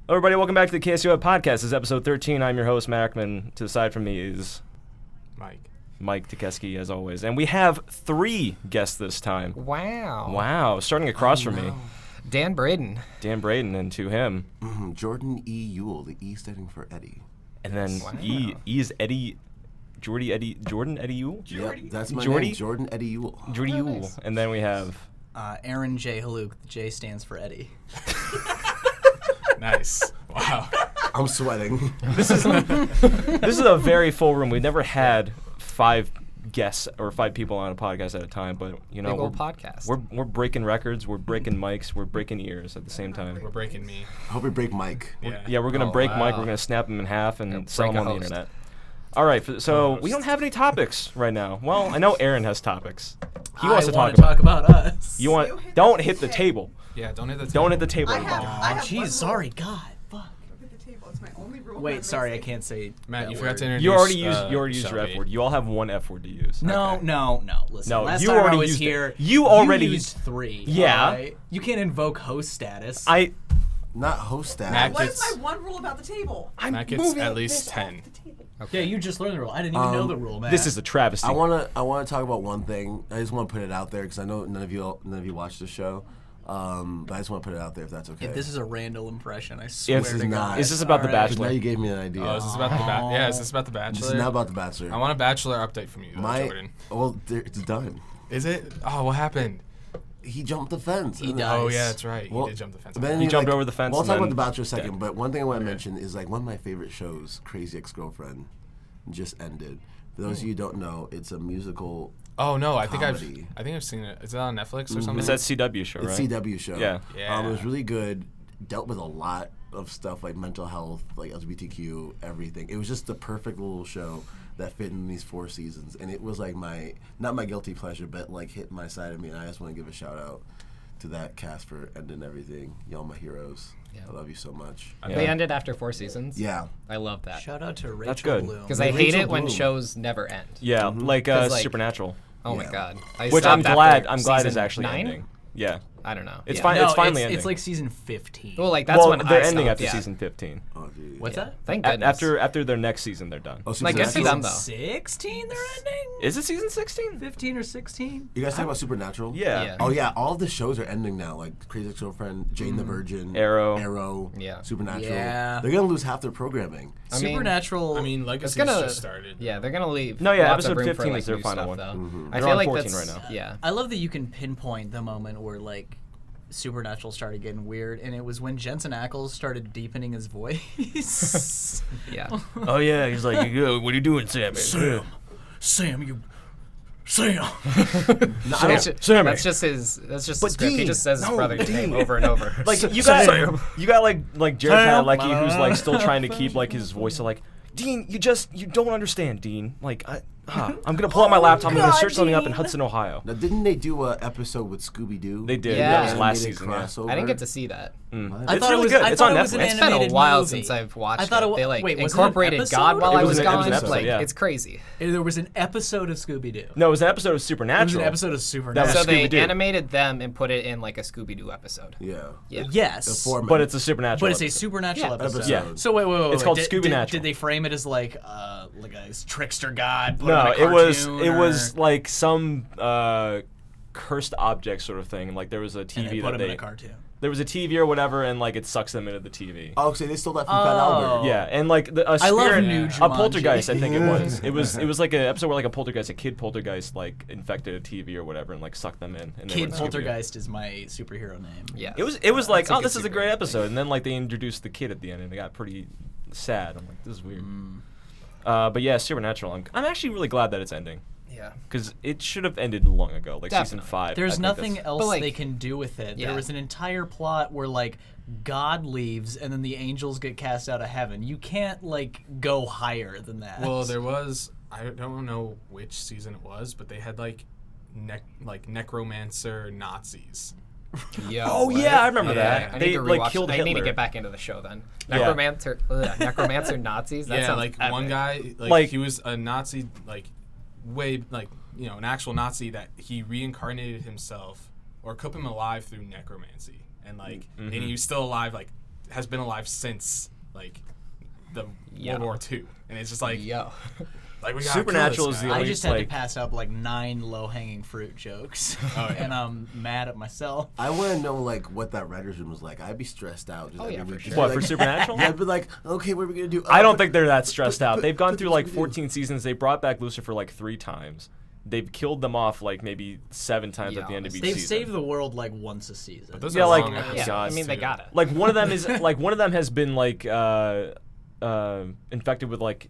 Hello, everybody. Welcome back to the KSUIF podcast. This is episode 13. I'm your host, Matt Ackman. To the side from me is Mike Tukeski, as always. And we have 3 guests this time. Wow. Starting across from me. Dan Braden. And to him. Jordan E. Euell, the E standing for Eddie. And then E is Eddie, Jordan Eddie Euell? Yep, that's my Jordy? name, Jordan Eddie Euell. Jordy Euell. Nice. And then we have... Aaron Hluch. The J stands for Eddie. Nice. Wow. I'm sweating. This is a very full room. We've never had 5 guests or 5 people on a podcast at a time, but you know, Big old podcast. We're breaking records, we're breaking mics, we're breaking ears at the same time. We're breaking me. I hope we break Mike. Yeah, we're gonna break Mike. wow. We're gonna snap him in half and Gonna sell him break on a the host. internet. All right, so we don't have any topics right now. Well, I know Aaron has topics. He wants to wanna talk about us. You want? Don't hit the table. Yeah, don't hit the table. Don't hit the table. Jeez, sorry, God. Fuck. It's my only rule. Wait, sorry, I can't say. Matt, that you forgot word. to introduce. You already used your Shelby. F word. You all have one F word to use. No. Listen, No, last you time already I was used it. here, You already used 3. Yeah. alright? You can't invoke host status. Not host staff. Matt What is gets- my one rule about the table? Matt gets at least 10. Yeah, you just learned the rule. I didn't even know the rule, man. This is a travesty. I wanna talk about one thing. I just want to put it out there because I know none of you watch the show. But I just want to put it out there if that's okay. If this is a Randall impression, I swear This to is God. not. Is this about The Alright. Now Bachelor? you gave me an idea. Oh, is this about the Yeah, is this about the Bachelor? This is not about the Bachelor. I want a Bachelor update from you, though, Jordan. It's done. Is it? Oh, what happened? He jumped the fence. He and- does. Oh, yeah, that's right. Well, He did jump the fence. Then He jumped over the fence We'll and talk about then the Bachelor in a second, dead. but one thing I want to mention is like one of my favorite shows, Crazy Ex-Girlfriend, just ended. For those of you who don't know, it's a musical. Oh no, I think Comedy. I've seen it. Is it on Netflix or something? It's that CW show, It's right? CW show. Yeah. Yeah. It was really good. Dealt with a lot of stuff like mental health, like LGBTQ, everything. It was just the perfect little show that fit in these 4 seasons, and it was like not my guilty pleasure, but like hit my side of me. And I just want to give a shout out to that cast for ending everything. Y'all my heroes. Yeah. I love you so much. Yeah. They ended after 4 seasons. Yeah. I love that. Shout out to Rachel That's good. Bloom. Because I hate Rachel it when Bloom. shows never end. Yeah, like 'Cause, like, Supernatural, Oh my Yeah. God. I which I'm stopped glad after is season actually 9? ending. Yeah, I don't know. it's Yeah. fine. No, it's finally ending. It's like season 15. Well, like that's well, when they're I ending stopped, after yeah. season 15. Oh, geez. What's that? Thank goodness. After their next season, they're done. Oh, Like, good for them, though. 16 they're ending? Is it season 16? 15 or 16? You guys talking about Supernatural? Yeah. Yeah. Oh yeah, all of the shows are ending now. Like Crazy Ex-Girlfriend, Jane the Virgin, Arrow. Yeah. Supernatural. Yeah. They're gonna lose half their programming. I mean, Supernatural. I mean, Legacy's gonna- just started. Yeah, they're gonna leave. No, yeah, lots of episode room for, 15 like, is their new final stuff, one. though. I They're feel on like 14 that's right now. Yeah. I love that you can pinpoint the moment where like Supernatural started getting weird, and it was when Jensen Ackles started deepening his voice. Yeah. Oh yeah, he's like, what are you doing, Sam? Sam, you. Sam. That's just, Sammy. that's just his. That's just the But script. He Dean, just says his no, brother's Dean. name over and over. Like you got like Jared Padalecki, who's like still trying to keep like his voice. So like, Dean, you don't understand, Dean. Like I'm gonna pull out my laptop. I'm gonna search something up in Hudson, Ohio. Now, didn't they do an episode with Scooby Doo? They did. Yeah. That was last Animated season. Yeah. crossover? I didn't get to see that. I It's thought really it was. good. I It's thought on it was an Netflix. It's been a animated while movie. since I've watched I thought it. They like wait, was it an incorporated episode? God while It I was was an gone. episode, Like yeah. it's crazy. There was an episode of Scooby Doo. No, it was an episode of It was Supernatural. an episode of That was Supernatural. So they Scooby-Doo. animated them and put it in like a Scooby Doo episode. Yeah. Yeah. Yes. The format. But it's a Supernatural. But it's a episode. supernatural Yeah. episode. Yeah. So wait. It's called Did- Scooby-Natural. Did they frame it as like a trickster god? Put No, in a it was cartoon, or- like some cursed object sort of thing. Like there was a And TV they put that him in a cartoon. there was a TV or whatever, and like it sucks them into the TV. Oh, so they stole that from Fat Oh. Albert. Yeah, and like a I love spirit, new a Jumanji. poltergeist. I think it was. It was like an episode where like a kid poltergeist, like infected a TV or whatever, and like sucked them in. And they Kid went to Scooby-Doo. Poltergeist is my superhero name. Yeah. It was like, That's a oh, good this is a great superhero episode, and then like they introduced the kid at the end, and it got pretty sad. I'm like, this is weird. But yeah, Supernatural. I'm actually really glad that it's ending. Yeah. Because it should have ended long ago, like season Definitely. 5. I There's think nothing that's- else But, like, they can do with it. yeah. There was an entire plot where like God leaves and then the angels get cast out of heaven. You can't like go higher than that. Well, there was. I don't know which season it was, but they had like necromancer Nazis. Yo, Oh, what? yeah, I remember Yeah, that. I They, need to like, rewatch. killed I need to Hitler. get back into the show then. Yeah. Necromancer Nazis. That Yeah, sounds like epic. one guy, Like- he was a Nazi, an actual Nazi that he reincarnated himself or kept him alive through necromancy, and and he was still alive has been alive since like the Yeah. World War II, and it's just like Yo. like we got Supernatural is the I only just had to like pass up like 9 low-hanging fruit jokes, and I'm mad at myself. I want to know like what that writer's room was like. I'd be stressed out. Just Oh, every yeah, for week. sure. what Like, for Supernatural. I'd be like, okay, what are we gonna do? I don't think they're that stressed out. They've gone through like 14 seasons. They brought back Lucifer like 3 times. They've killed them off like maybe 7 times at the end of each They've season. saved the world like once a season. But those Yeah, are like- long Yeah, episodes, I mean, they too. got it. Like one of them is like one of them has been like infected with like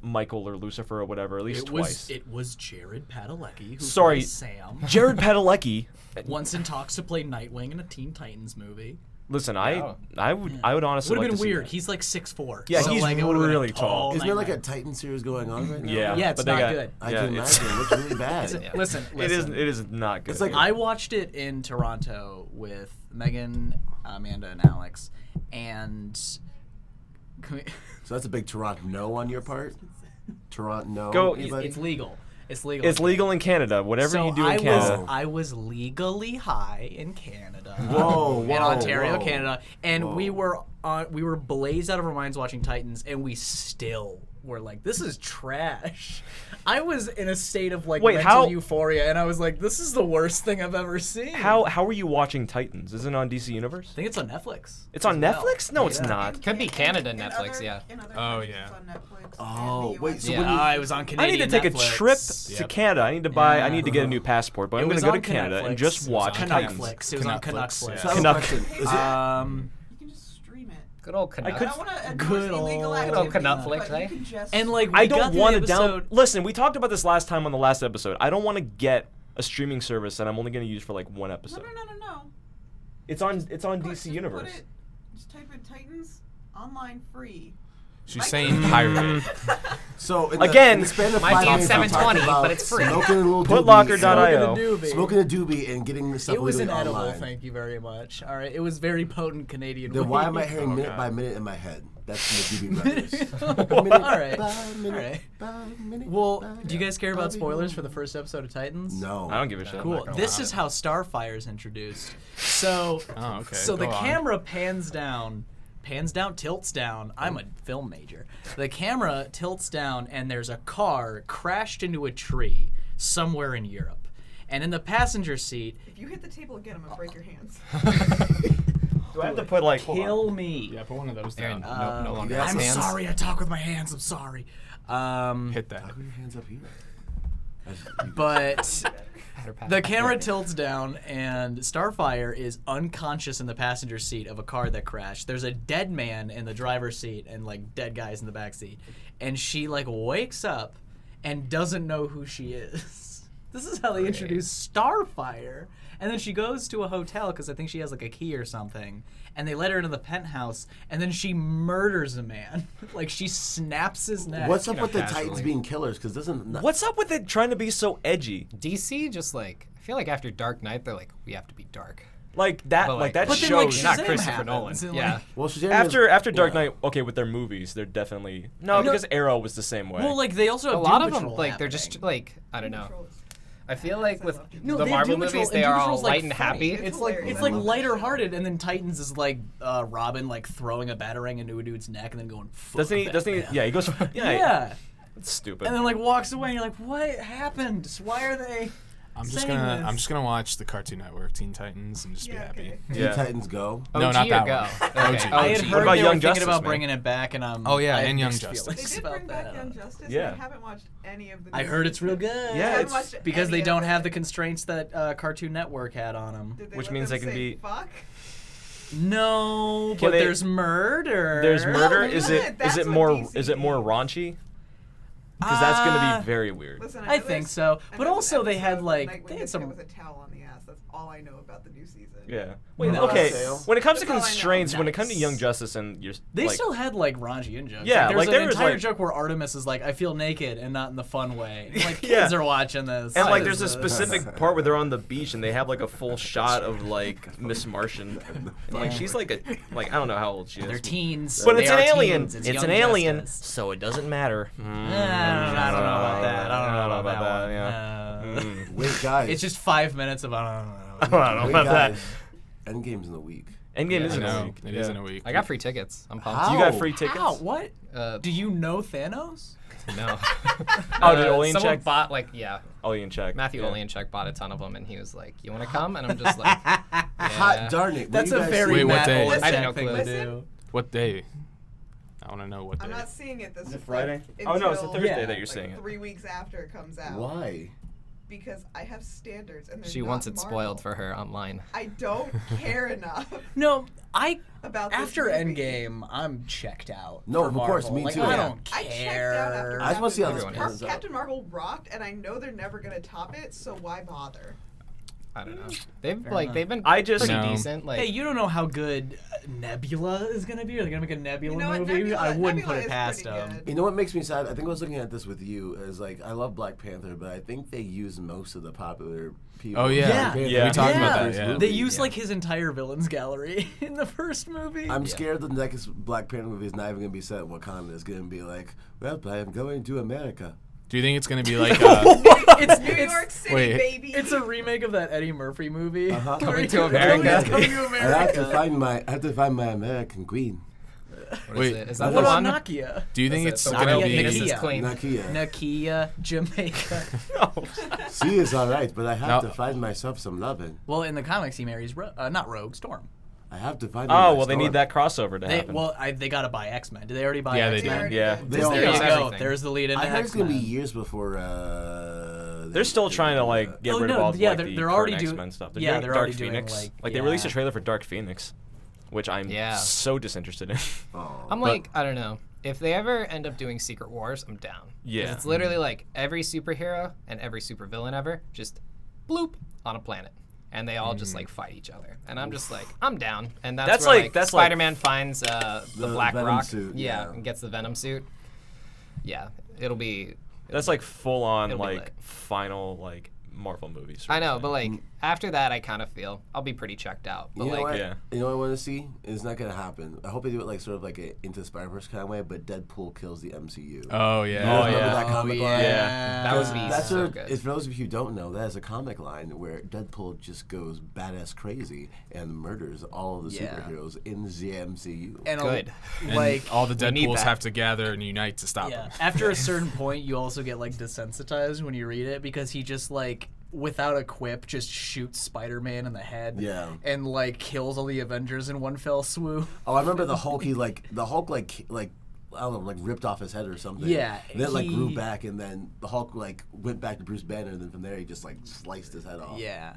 Michael or Lucifer or whatever at least twice. It was Jared Padalecki who Sorry. plays Sam. Jared Padalecki. Once in talks to play Nightwing in a Teen Titans movie. Listen, Wow. I would honestly Would like have been to see weird. that. He's like 6'4". Yeah, so he's like, it would've been a really tall. Isn't there like a Nightmare. Titan series going on right now? Yeah, Yeah, it's but they not got, good. I yeah, can it's- imagine. It looks really bad. Listen. It is not good. It's like- I watched it in Toronto with Megan, Amanda, and Alex, and So that's a big Toronto no on your part. Toronto no. Go- anybody? it's legal. It's legal. it's legal in Canada. Whatever So you do I in Canada. was legally high in Canada. Whoa, in whoa, Ontario, whoa. Canada, and Whoa. we were blazed out of our minds watching Titans, and we still were like, this is trash. I was in a state of like Wait, mental how- euphoria, and I was like, this is the worst thing I've ever seen. How are you watching Titans? Is it on DC Universe? I think it's on Netflix. It's on as well. Netflix? No, it's Yeah. not. Could be Canada In Netflix, other- yeah. in other Oh, countries, yeah. it's on Netflix, Oh, and the wait, US so Yeah. when you, It was on I Canadian need to take a Netflix. trip to Yep. Canada. I need to buy. I Yeah. need to get a new passport, but I'm It gonna was go on to Canada and Canuckflix. just watch Titans. Canuckflix. It was on Canuckflix, Canuckflix. yeah. so I have a Canuck. question. Is it, you can just stream it. Good old Canuck. I don't want to Good endorse illegal old- activity, Good old Canuckflix, but eh? you can just And like, I we got don't through want the to down. episode- Listen, we talked about this last time on the last episode. I don't want to get a streaming service that I'm only going to use for like one episode. No. It's on Just DC put Universe. it- Just type in Titans online free. She's saying pirated. so in Again, in the span of might 5 be at minutes, we talked 720, about but it's free. Smoking a little Putlocker.io. Smoking a doobie and getting the stuff It was legally inedible, online. thank you very much. All right, it was very potent Canadian. Then why am I weed. hearing Oh, minute God. by minute in my head? That's from the Doobie Brothers. All Minute right. by minute All right. by minute Well, by do you guys care about minute. spoilers for the first episode of Titans? No. I don't give a shit. Cool. gonna This lie. is how Starfire's introduced. So, Oh, okay. so the Go on. camera pans down, tilts down. I'm a film major. The camera tilts down, and there's a car crashed into a tree somewhere in Europe. And in the passenger seat, If you hit the table again, I'm gonna break your hands. Do I have to put like? hold on. kill me. Yeah, put one of those Aaron, down. no longer yeah. has I'm hands. sorry. I talk with my hands. I'm sorry. Hit that. Put your hands up here. But Patter, patter. the camera tilts down, and Starfire is unconscious in the passenger seat of a car that crashed. There's a dead man in the driver's seat and like dead guys in the back seat. And she like wakes up and doesn't know who she is. This is how they introduce Starfire. And then she goes to a hotel because I think she has like a key or something. And they let her into the penthouse, and then she murders a man. Like she snaps his neck. What's up know, with the casually. Titans being killers? Because What's up with it trying to be so edgy? DC just like I feel like after Dark Knight they're like we have to be dark. Like that. But, like that But then, shows. like, You're not Shazam Christopher Nolan. happens, and, Yeah. like- well, Shazam after Dark yeah. Knight, okay, with their movies, they're definitely because Arrow was the same way. Well, like they also A have lot Doom of them Patrol like they're just happening. like I don't know. Control is- I feel like with No, the they have Marvel Doom Patrol, movies and they Doom are all Patrol's, like, light and funny. happy. It's like hilarious. it's I like love that lighter-hearted, and then Titans is like Robin like throwing a batarang into a dude's neck and then going. Fuck doesn't he? Doesn't he? Batman." Yeah, he goes. Yeah. Yeah. It's stupid. And then like walks away, and you're like, what happened? Why are they? I'm just saying gonna this? I'm just gonna watch the Cartoon Network Teen Titans and just be Yeah, happy. okay. Teen Yeah. Titans Go. No, OG not or that Go? one. Okay. OG. I had OG. heard What about they Young were Justice, thinking about man? bringing it back, and Oh, yeah, I have and Young mixed Justice. They feelings did about bring back that. Young Justice. Yeah. And I haven't watched any of the. I new heard it's real seasons. good. Yeah, I haven't it's- watched because any they of don't have it. the constraints that Cartoon Network had on them. Did Which let means them they can say be- Fuck. No, Can but they- there's murder. There's murder. Oh, Is yeah, it? that's Is it what more? DC Is it more needs. raunchy? Because that's gonna Uh, be very weird. Listen, I know think there's- so. I But know also there's they had, episode like, Nightwing they had gets some- hit with a towel on the ass. That's all I know about the new season. Yeah. Wait. No. Okay. Sale. When it comes to That's all I know. constraints, when it comes to Nice. Young Justice and you're They like, still had like raunchy in jokes. Yeah, there's like, an there was, entire like- joke where Artemis is like, "I feel naked," and not in the fun way. Like kids Yeah. are watching this. and What like is there's a this? specific part where they're on the beach and they have like a full shot of like Miss Martian. And, like she's like a I don't know how old she is. They're teens. But They it's are an alien. teens. It's Young an alien, Justice. so it doesn't matter. I don't know about that. I don't know about that one. Yeah. Wait, guys. It's just 5 minutes of I don't know. I don't know Wait, about that. guys. Endgame's in the week. Endgame Yeah, is in I a know. week. It is in a week. I got free tickets. I'm pumped. How? You got free tickets? How? What? Uh, Do you know Thanos? No. Oh, did Olean someone check? bought Olean check. Matthew yeah. Olean bought a ton of them, and he was like, "You want to come?" And I'm just like, Hot "Yeah." darn it! That's Will a you guys very Wait, what Matt day? Olin I didn't know thing to Listen. do. What day? I want to know what day. I'm not seeing it this Is it Friday? like, Oh no, it's a until, Thursday Yeah. that you're like, seeing it. 3 weeks after it comes out. Why? Because I have standards and they're She not wants it Marvel. spoiled for her online. I don't care enough No, about this after movie. Endgame, I'm checked out. No, for of course, Marvel. me Like, too. I Yeah. don't I checked care. out after I just wanna see how this Everyone pans out. Captain Marvel rocked, and I know they're never gonna top it, so why bother? I don't know. They've Fair like enough. they've been I just- pretty No. decent. Like Hey, you don't know how good Nebula is gonna be. Are they gonna make a Nebula You know what? movie? I wouldn't Nebula put it is past pretty them. good. You know what makes me sad? I think I was looking at this with you. Is like I love Black Panther, but I think they use most of the popular people. Oh, yeah. Yeah. Yeah. We talked about First that, yeah. movie. They use like his entire villains gallery in the first movie. I'm scared the next Black Panther movie is not even gonna be set in Wakanda. It's gonna be like, well, I am going to America. Do you think it's gonna be like? it's New York City, wait. baby. It's a remake of that Eddie Murphy movie. Uh-huh. Coming Where to he- America. Coming to I have to America. find my American queen. what Wait, is it? Is that What the about one? Nakia? Do you think That's it's it. The gonna one be? that Mrs. Nakia. Clean. Nakia. Nakia, Jamaica. She is all right, but I have No. to find myself some loving. Well, in the comics, he marries not Rogue, Storm. I have to find. Oh my well, they Storm. need that crossover to They, happen. they gotta buy X-Men. Did they already buy Yeah, they X-Men? did. Yeah. They There all- you There's go. everything. There's the lead into I heard it's gonna be X-Men. years before. They're still trying to like get Oh, rid of no, all yeah, like, they're- the they're current already doing- X-Men stuff. They're yeah, doing they're Dark already doing, Phoenix. like, they released a yeah. trailer for Dark Phoenix, which I'm Yeah. so disinterested in. Oh. I'm like, I don't know. If they ever end up doing Secret Wars, I'm down. 'Cause Yeah. It's literally like every superhero and every supervillain ever just bloop on a planet. And they all just like fight each other. And I'm just like, I'm down. And that's where, like Spider-Man finds the Black Venom Rock. suit, yeah, yeah. and gets the Venom suit. Yeah, it'll be. That's like full on It'll be like lit. final like Marvel movies. I know, but like after that, I kind of feel I'll be pretty checked out. But You know like, what? yeah. You know what I want to see? It's not gonna happen. I hope they do it like sort of like a Into Spider-Verse kind of way, but Deadpool kills the MCU. Oh You yeah. guys Oh, remember yeah. that comic line? Yeah. that would be That's so a, good. if for those of you who don't know, that is a comic line where Deadpool just goes badass crazy and murders all of the Yeah. superheroes in the MCU. And Good. And like all the we need Deadpools that. have to gather and unite to stop yeah. him. After a certain point, you also get like desensitized when you read it because he just like without a quip just shoots Spider-Man in the head. Yeah. And like kills all the Avengers in one fell swoop. Oh, I remember the Hulk. The Hulk like I don't know, like ripped off his head or something. Yeah, And then like grew he- back, and then the Hulk like went back to Bruce Banner, and then from there he just like sliced his head off. Yeah.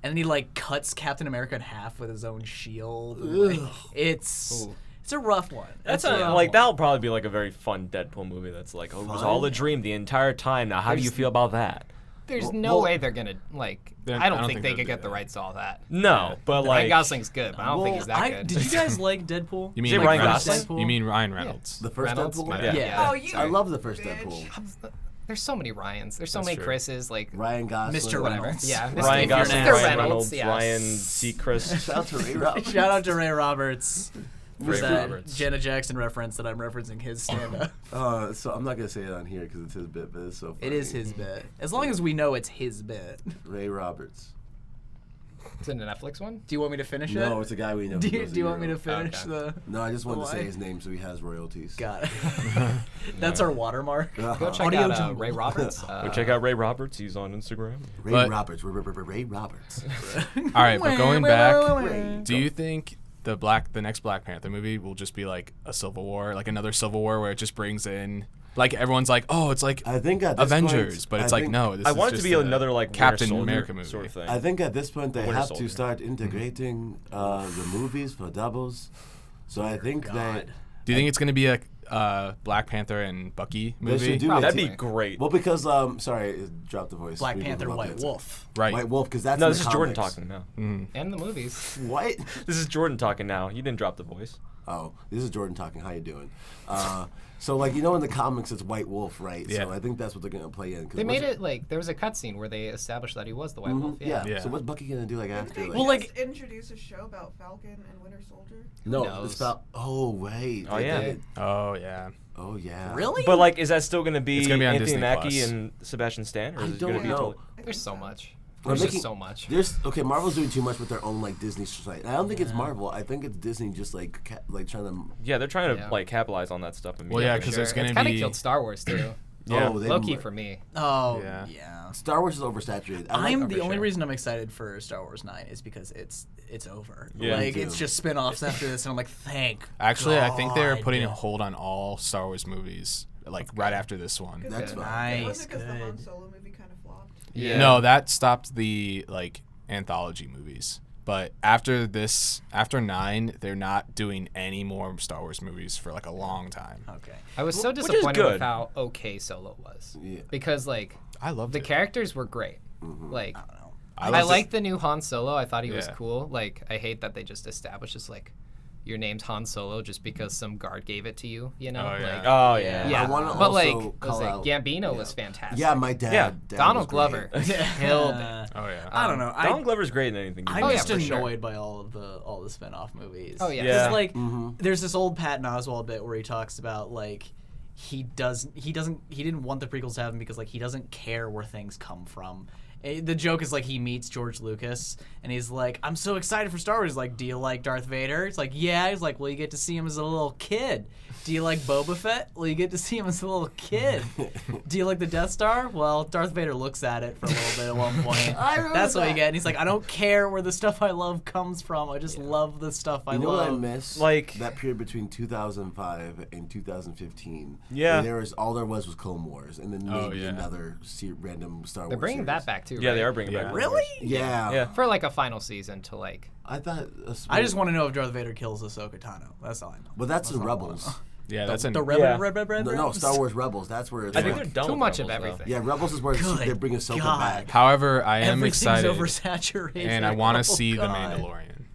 And then he like cuts Captain America in half with his own shield. And, like, it's a rough one. That's It's a rough like one. that'll probably be like a very fun Deadpool movie. That's like, oh, it was Fun? all a dream the entire time. Now, how do you feel about that? There's no way they're gonna like. Then I don't I don't think think they they'll could do get the that. rights to all that. No, but Ryan like Gosling's good, but I don't think he's that good. Did you guys like Deadpool? You Is mean it like Ryan Reynolds? Gosling? You mean Ryan Reynolds? The first Reynolds? Deadpool. Yeah. Yeah. Oh, you. I love the first bitch. Deadpool. There's so many Ryans. There's so That's many true. Chris's. Like Ryan Gosling. Mr. whatever. Reynolds. Yeah, Ryan if you're Gosling, Mr. Ryan Reynolds, yeah. Ryan Seacrest. Shout out to Ray Roberts. Shout out to Ray Roberts. Ray For that Roberts. Janet Jackson reference that I'm referencing his stand-up. So I'm not gonna say it on here because it's his bit, but it's so funny. It is his bit. As long as we know it's his bit. Ray Roberts. It's in the Netflix one. Do you want me to finish it? No, it's a guy we know. Do who you, goes do you want me to Europe. finish Okay. the... No, I just wanted to Why? say his name so he has royalties. Got it. That's our watermark. Go Uh-huh. check Audio out jungle. Ray Roberts. Go check out Ray Roberts. He's on Instagram. Ray But- Roberts. Ray Roberts. All right, but going back, Ray. do you think the next Black Panther movie will just be like a Civil War, like another Civil War where it just brings in, like everyone's like, oh, it's like I think at this Avengers, point, but it's I like think- no, this I is want it to just be another like Winter Captain Soldier America movie. sort of thing. I think at this point they Winter have Soldier. to start integrating the movies for doubles. So I think that Do you think it's gonna be a Black Panther and Bucky they movie? should do Probably. it. That'd be great. Well, because sorry, drop the voice. Black We Panther, will White Panther. Wolf. Right. White Wolf, because that's No, in this the is Jordan comics. talking now. and the movies. What? This is Jordan talking now. You didn't drop the voice. Oh, this is Jordan talking. How you doing? So like in the comics it's White Wolf, right? Yeah. So I think that's what they're gonna play in. 'cause They made what's- it like there was a cutscene where they established that he was the White Mhm, Wolf. yeah. Yeah. So what's Bucky gonna do like after? Didn't Like, they Well, like- just introduce a show about Falcon and Winter Soldier? no, knows? it's about. Oh wait. Oh, they yeah. did. Oh yeah. Oh yeah. Really? But like, is that still going to be It's gonna be on Anthony Disney Mackie Plus. and Sebastian Stan, or I is it going to don't be know. totally? There's so much. There's just so much. Marvel's doing too much with their own like Disney site. I don't think it's Marvel. I think it's Disney just like trying to. Yeah, they're trying to like capitalize on that stuff. Well, yeah, because there's gonna be. Kind of killed Star Wars too. Yeah. Low-key for me. Oh, yeah. Star Wars is oversaturated. The only reason I'm excited for Star Wars 9 is because it's over. Yeah, like, it's just spin-offs after this, and I'm like, thank Actually, God. I think they're putting a hold on all Star Wars movies, like right after this one. That's nice. Was it because the Han Solo movie kind of flopped? Yeah. No, that stopped the like anthology movies. But after 9, they're not doing any more Star Wars movies for like a long time. Okay. I was so Which is disappointed good. with how okay Solo was. Yeah. Because like I loved the it. characters were great. Like I don't know. I like the new Han Solo. I thought he was Yeah. cool. Like I hate that they just established just like your name's Han Solo just because some guard gave it to you. You know. Oh, yeah. Like, Oh yeah. yeah. I wanna But like, also was call it out- Gambino was fantastic. Yeah, my dad. Yeah. dad Donald was Glover great. killed it. Oh yeah. I don't know. Donald Glover's great in anything. he I'm does. yeah, just for sure. annoyed by all the spin-off movies. Oh, yeah. Yeah. It's like there's this old Patton Oswalt bit where he talks about like he didn't want the prequels to happen because like he doesn't care where things come from. The joke is like he meets George Lucas and he's like, I'm so excited for Star Wars. He's like, do you like Darth Vader? It's like, yeah. He's like, well, you get to see him as a little kid. Do you like Boba Fett? Well, you get to see him as a little kid. Do you like the Death Star? Well, Darth Vader looks at it for a little bit at one point. That's what you get. And he's like, I don't care where the stuff I love comes from. I just love the stuff I You know love. what I miss? Like- that period between 2005 and 2015. Yeah. All there was Clone Wars, and then maybe yeah. another random Star They're Wars. bringing that series. back too. Yeah, right? they are bringing Yeah. back. Really? Yeah. Yeah. For like a final season to like. I thought. I just want to know if Darth Vader kills Ahsoka Tano. That's all I know. Well, that's in all I wanna Rebels. know. Yeah, that's an. The Red, Yeah. Red. No, Star Wars Rebels. That's where it's I think like- they're done Too with much of Rebels, though. everything. Yeah, Rebels is where Good they bring Ahsoka God. back. However, I am Everything's excited, oversaturated. and I want to Oh, see the God. Mandalorian.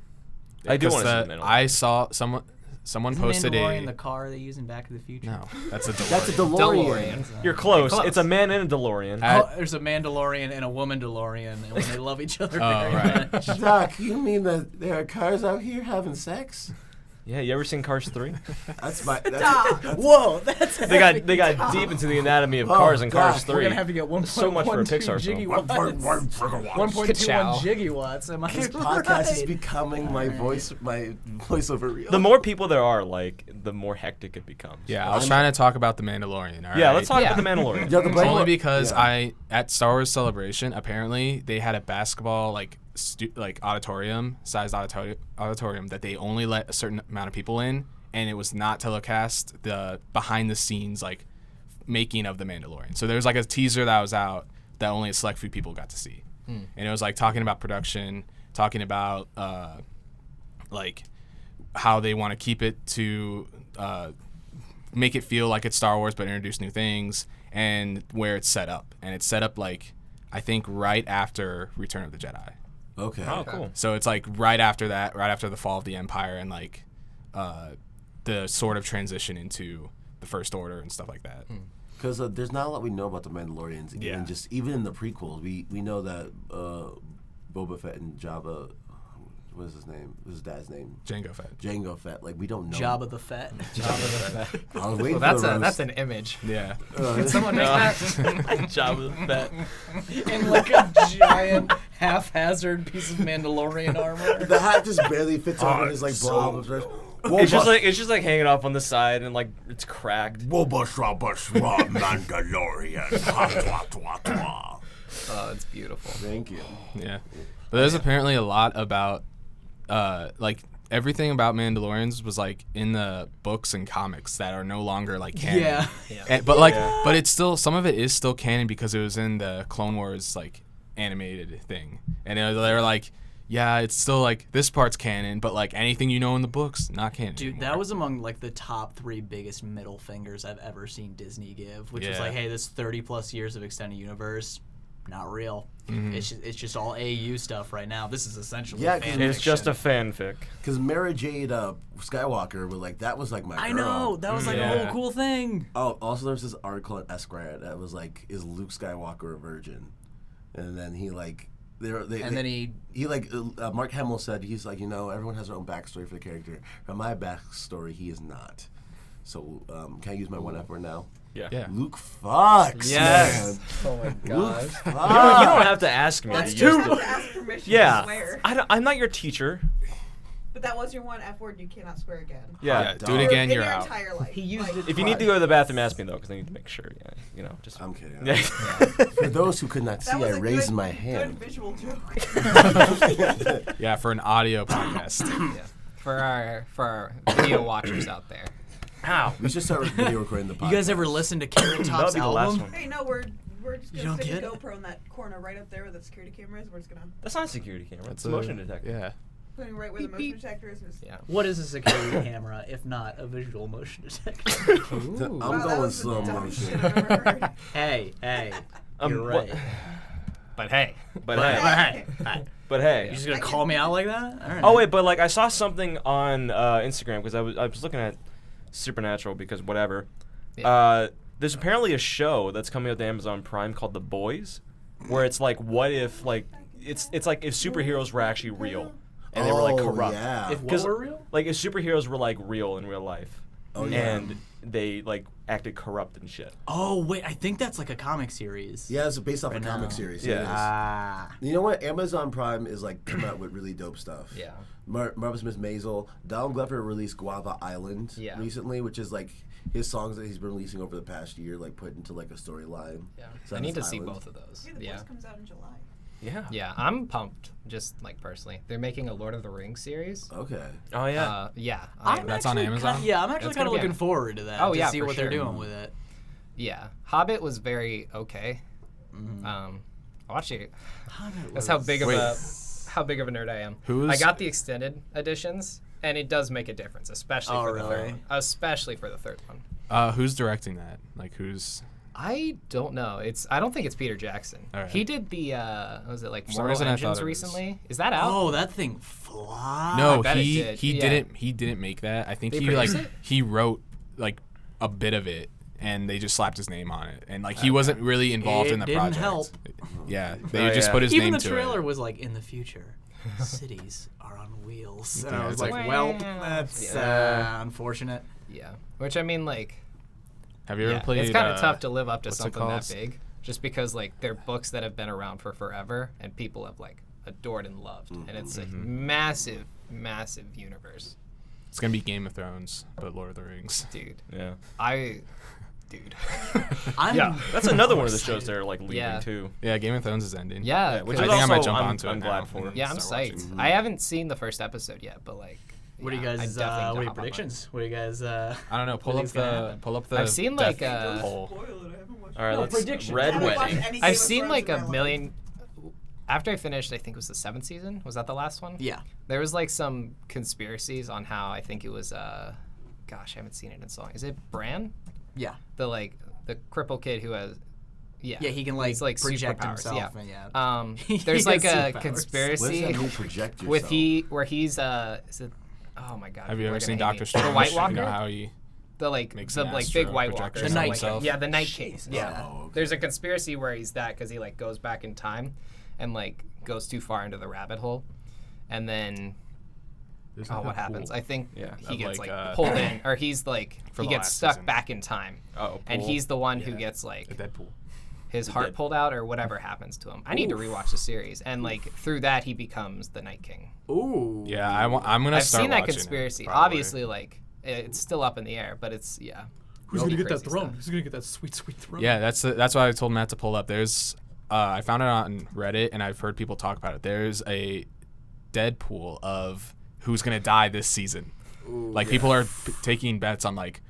I do 'Cause want to see the Mandalorian. I saw someone Isn't posted Mandalorian the car they use in Back to the Future? No, that's a DeLorean. That's a DeLorean. You're close. Close. It's a man in a DeLorean. Oh, there's a Mandalorian and a woman DeLorean, and when they love each other very right. much. Doc, you mean that there are cars out here having sex? Yeah, you ever seen Cars 3? That's my. That's, Stop. Whoa, that's They got deep into the anatomy of cars in Cars God, 3. We're gonna have to get 1.12 So much for a Pixar jiggy film. watts. 1.21 jiggy watts. Am I this right? podcast is becoming my voiceover reel. The more people there are, like, the more hectic it becomes. Yeah, I was trying to talk about the Mandalorian. All Yeah, right? let's talk Yeah. about the Mandalorian. Yeah, the Blade- Only because yeah. at Star Wars Celebration, apparently they had a basketball sized auditorium that they only let a certain amount of people in, and it was not telecast the behind the scenes like making of the Mandalorian. So there's like a teaser that was out that only a select few people got to see, and it was like talking about production, talking about like how they want to keep it to make it feel like it's Star Wars but introduce new things, and where it's set up. And it's set up like I think right after Return of the Jedi. Okay. Oh, cool. So it's like right after that, right after the fall of the Empire, and like the sort of transition into the First Order and stuff like that. Because there's not a lot we know about the Mandalorians. Yeah. Even in the prequels, we know that Boba Fett and Jabba, what is his name? What's his dad's name? Jango Fett. Jango Fett. Like we don't know. Jabba the Fett. I was waiting Well, for the roast. that's an image. Yeah. Can someone make that? Jabba the Fett. In like a giant haphazard piece of Mandalorian armor. The hat just barely fits over his like blob. It's just like hanging off on the side and like it's cracked. Mandalorian. Oh, it's beautiful. Thank you. Yeah. But there's apparently a lot about like everything about Mandalorians was like in the books and comics that are no longer like canon. Yeah. But it's still, some of it is still canon because it was in the Clone Wars like animated thing, and they were like, yeah, it's still like this part's canon, but like anything you know in the books, not canon. Dude, anymore. that was among like the top 3 biggest middle fingers I've ever seen Disney give, which was Yeah. like, hey, this 30 plus years of extended universe, not real. Mm-hmm. It's just all AU stuff right now. This is essentially Yeah, fan It's fiction. just a fanfic. Because Mara Jade Skywalker was like, that was like my girl. I know, that was like a Yeah. whole cool thing. Oh, also there's this article at Esquire that was like, is Luke Skywalker a virgin? And then he like, Mark Hamill said, he's like, everyone has their own backstory for the character. But my backstory, he is not. So can I use my one F word now? Yeah. Luke fucks. Yes. Man. Oh my gosh. You don't have to ask me. That's You too. just- Ask permission Yeah. to swear. I'm not your teacher. But that was your one F word. You cannot swear again. Yeah. Do it again, In you're your out. entire life. He used it. If you need to go to the bathroom, ask me though, because I need to make sure. Yeah, you know, just. I'm kidding. Yeah. For those who could not see, That was I a raised good, my good hand. visual joke. Yeah, for an audio podcast. Yeah. For our video watchers out there. Ow. We should start video recording the podcast. You guys ever listen to Carrot That'll Top's be the last album? one. Hey, no, we're just You gonna don't stick a get it? GoPro in that corner right up there where the security camera is. We're just gonna That's not a security camera. It's a a motion detector. Yeah. put it right where the motion detector is. Just, Yeah. What is a security camera if not a visual motion detector? I'm Wow, that going was the slow dumbest motion. shit I've ever heard. hey, you're what- right. But hey. But hey. But hey. You're just gonna call me out like that? All right. Oh wait, but like I saw something on Instagram because I was looking at Supernatural because whatever. Yeah. There's apparently a show that's coming out to Amazon Prime called The Boys, where it's like what if like it's like if superheroes were actually real and they were like corrupt. Yeah. If what 'Cause, were real? Like if superheroes were like real in real life, Oh, yeah. and they like acted corrupt and shit. Oh wait, I think that's like a comic series. Yeah, it's based off Right a comic now. series. Yeah. It is. Ah. You know what? Amazon Prime is like coming out with really dope stuff. Yeah. Marvelous Miss Maisel. Donald Glover released Guava Island Yeah. recently, which is like his songs that he's been releasing over the past year, like put into like a storyline. Yeah. So I need to that's see Island. both of those. Yeah, the Yeah. voice comes out in July. Yeah. Yeah, I'm pumped. Just like personally, they're making a Lord of the Rings series. Okay. Oh yeah. Yeah. That's on Amazon? Yeah, I'm actually It's kind of gonna be looking on- forward to that. Oh, to yeah, see for what they're sure. doing with it. Yeah. Hobbit was very okay. I watched it. That's how big of Wait. a nerd I am. Who's- I got the extended editions, and it does make a difference, especially Oh, for the third really? one. Especially for the third one. Who's directing that? Like who's? I don't know. I don't think it's Peter Jackson. All right. He did the was it like some Mortal reason I thought Engines it was. recently? Is that out? Oh, that thing flies. No, bet it he did. he Yeah. didn't make that. I think They he like produced it? he wrote like a bit of it and they just slapped his name on it. And like he wasn't really involved It in the didn't project. help. Yeah, they Oh, just yeah. put his Even name the to trailer it. was like, in the future, cities are on wheels. And Yeah, I was it's like, like- well, that's unfortunate. Yeah. Which I mean, like, Have you ever yeah, played? it's kind of tough to live up to what's it something that called? big, just because like they're books that have been around for forever and people have like adored and loved, and it's a massive, massive universe, It's gonna be Game of Thrones, but Lord of the Rings. dude. Yeah. Dude. I'm That's another one of the shows they're like leaving Yeah. too. Yeah, Game of Thrones is ending. Yeah, which I is think I might also jump I'm- onto it I'm now glad for. and yeah, I'm start psyched. watching. I haven't seen the first episode yet, but like, What are you yeah, I'd guys? definitely What are your hop on predictions? What are you guys? I don't know. Pull What up do you think's gonna the happen? pull up the. I've seen, death like, poll. Spoil it. I haven't watched All right, it. let's predictions. Red I haven't watched Wedding. any Game I've of seen Thrones like in a my life. million. After I finished, I think it was the 7th season. Was that the last one? Yeah. There was like some conspiracies on how I think it was. Gosh, I haven't seen it in so long. Is it Bran? Yeah. The cripple kid who has. Yeah. Yeah, he can like, He's, like project superpowers, himself. yeah. And, yeah. There's He like has a superpowers. What does conspiracy that mean, project yourself? where he's is it? Oh my God. Have you people ever are seen gonna hate Doctor me. Strange? The White Walker. You know how he the like makes the an like big astral White projection Walker. The Night like, King. yeah, the Night King. Jesus. Yeah. Oh, okay. There's a conspiracy where he's that because he like goes back in time, and like goes too far into the rabbit hole, and then There's oh, like a what happens? pool I think Yeah. he Of, gets like, like pulled in, or he's like for he the gets last stuck season. back in time, Oh, and pool. he's the one who Yeah. gets a like Deadpool. his heart pulled out or whatever happens to him. I need to rewatch the series, and like through that he becomes the Night King. Ooh. Yeah, I'm gonna I've start seen that watching it, conspiracy. probably. Obviously, like it's still up in the air, but it's Who's Really gonna get that crazy throne? stuff. Who's gonna get that sweet, sweet throne? Yeah, that's why I told Matt to pull up. There's I found it on Reddit and I've heard people talk about it. There's a Deadpool of who's gonna die this season. Like people are taking bets on like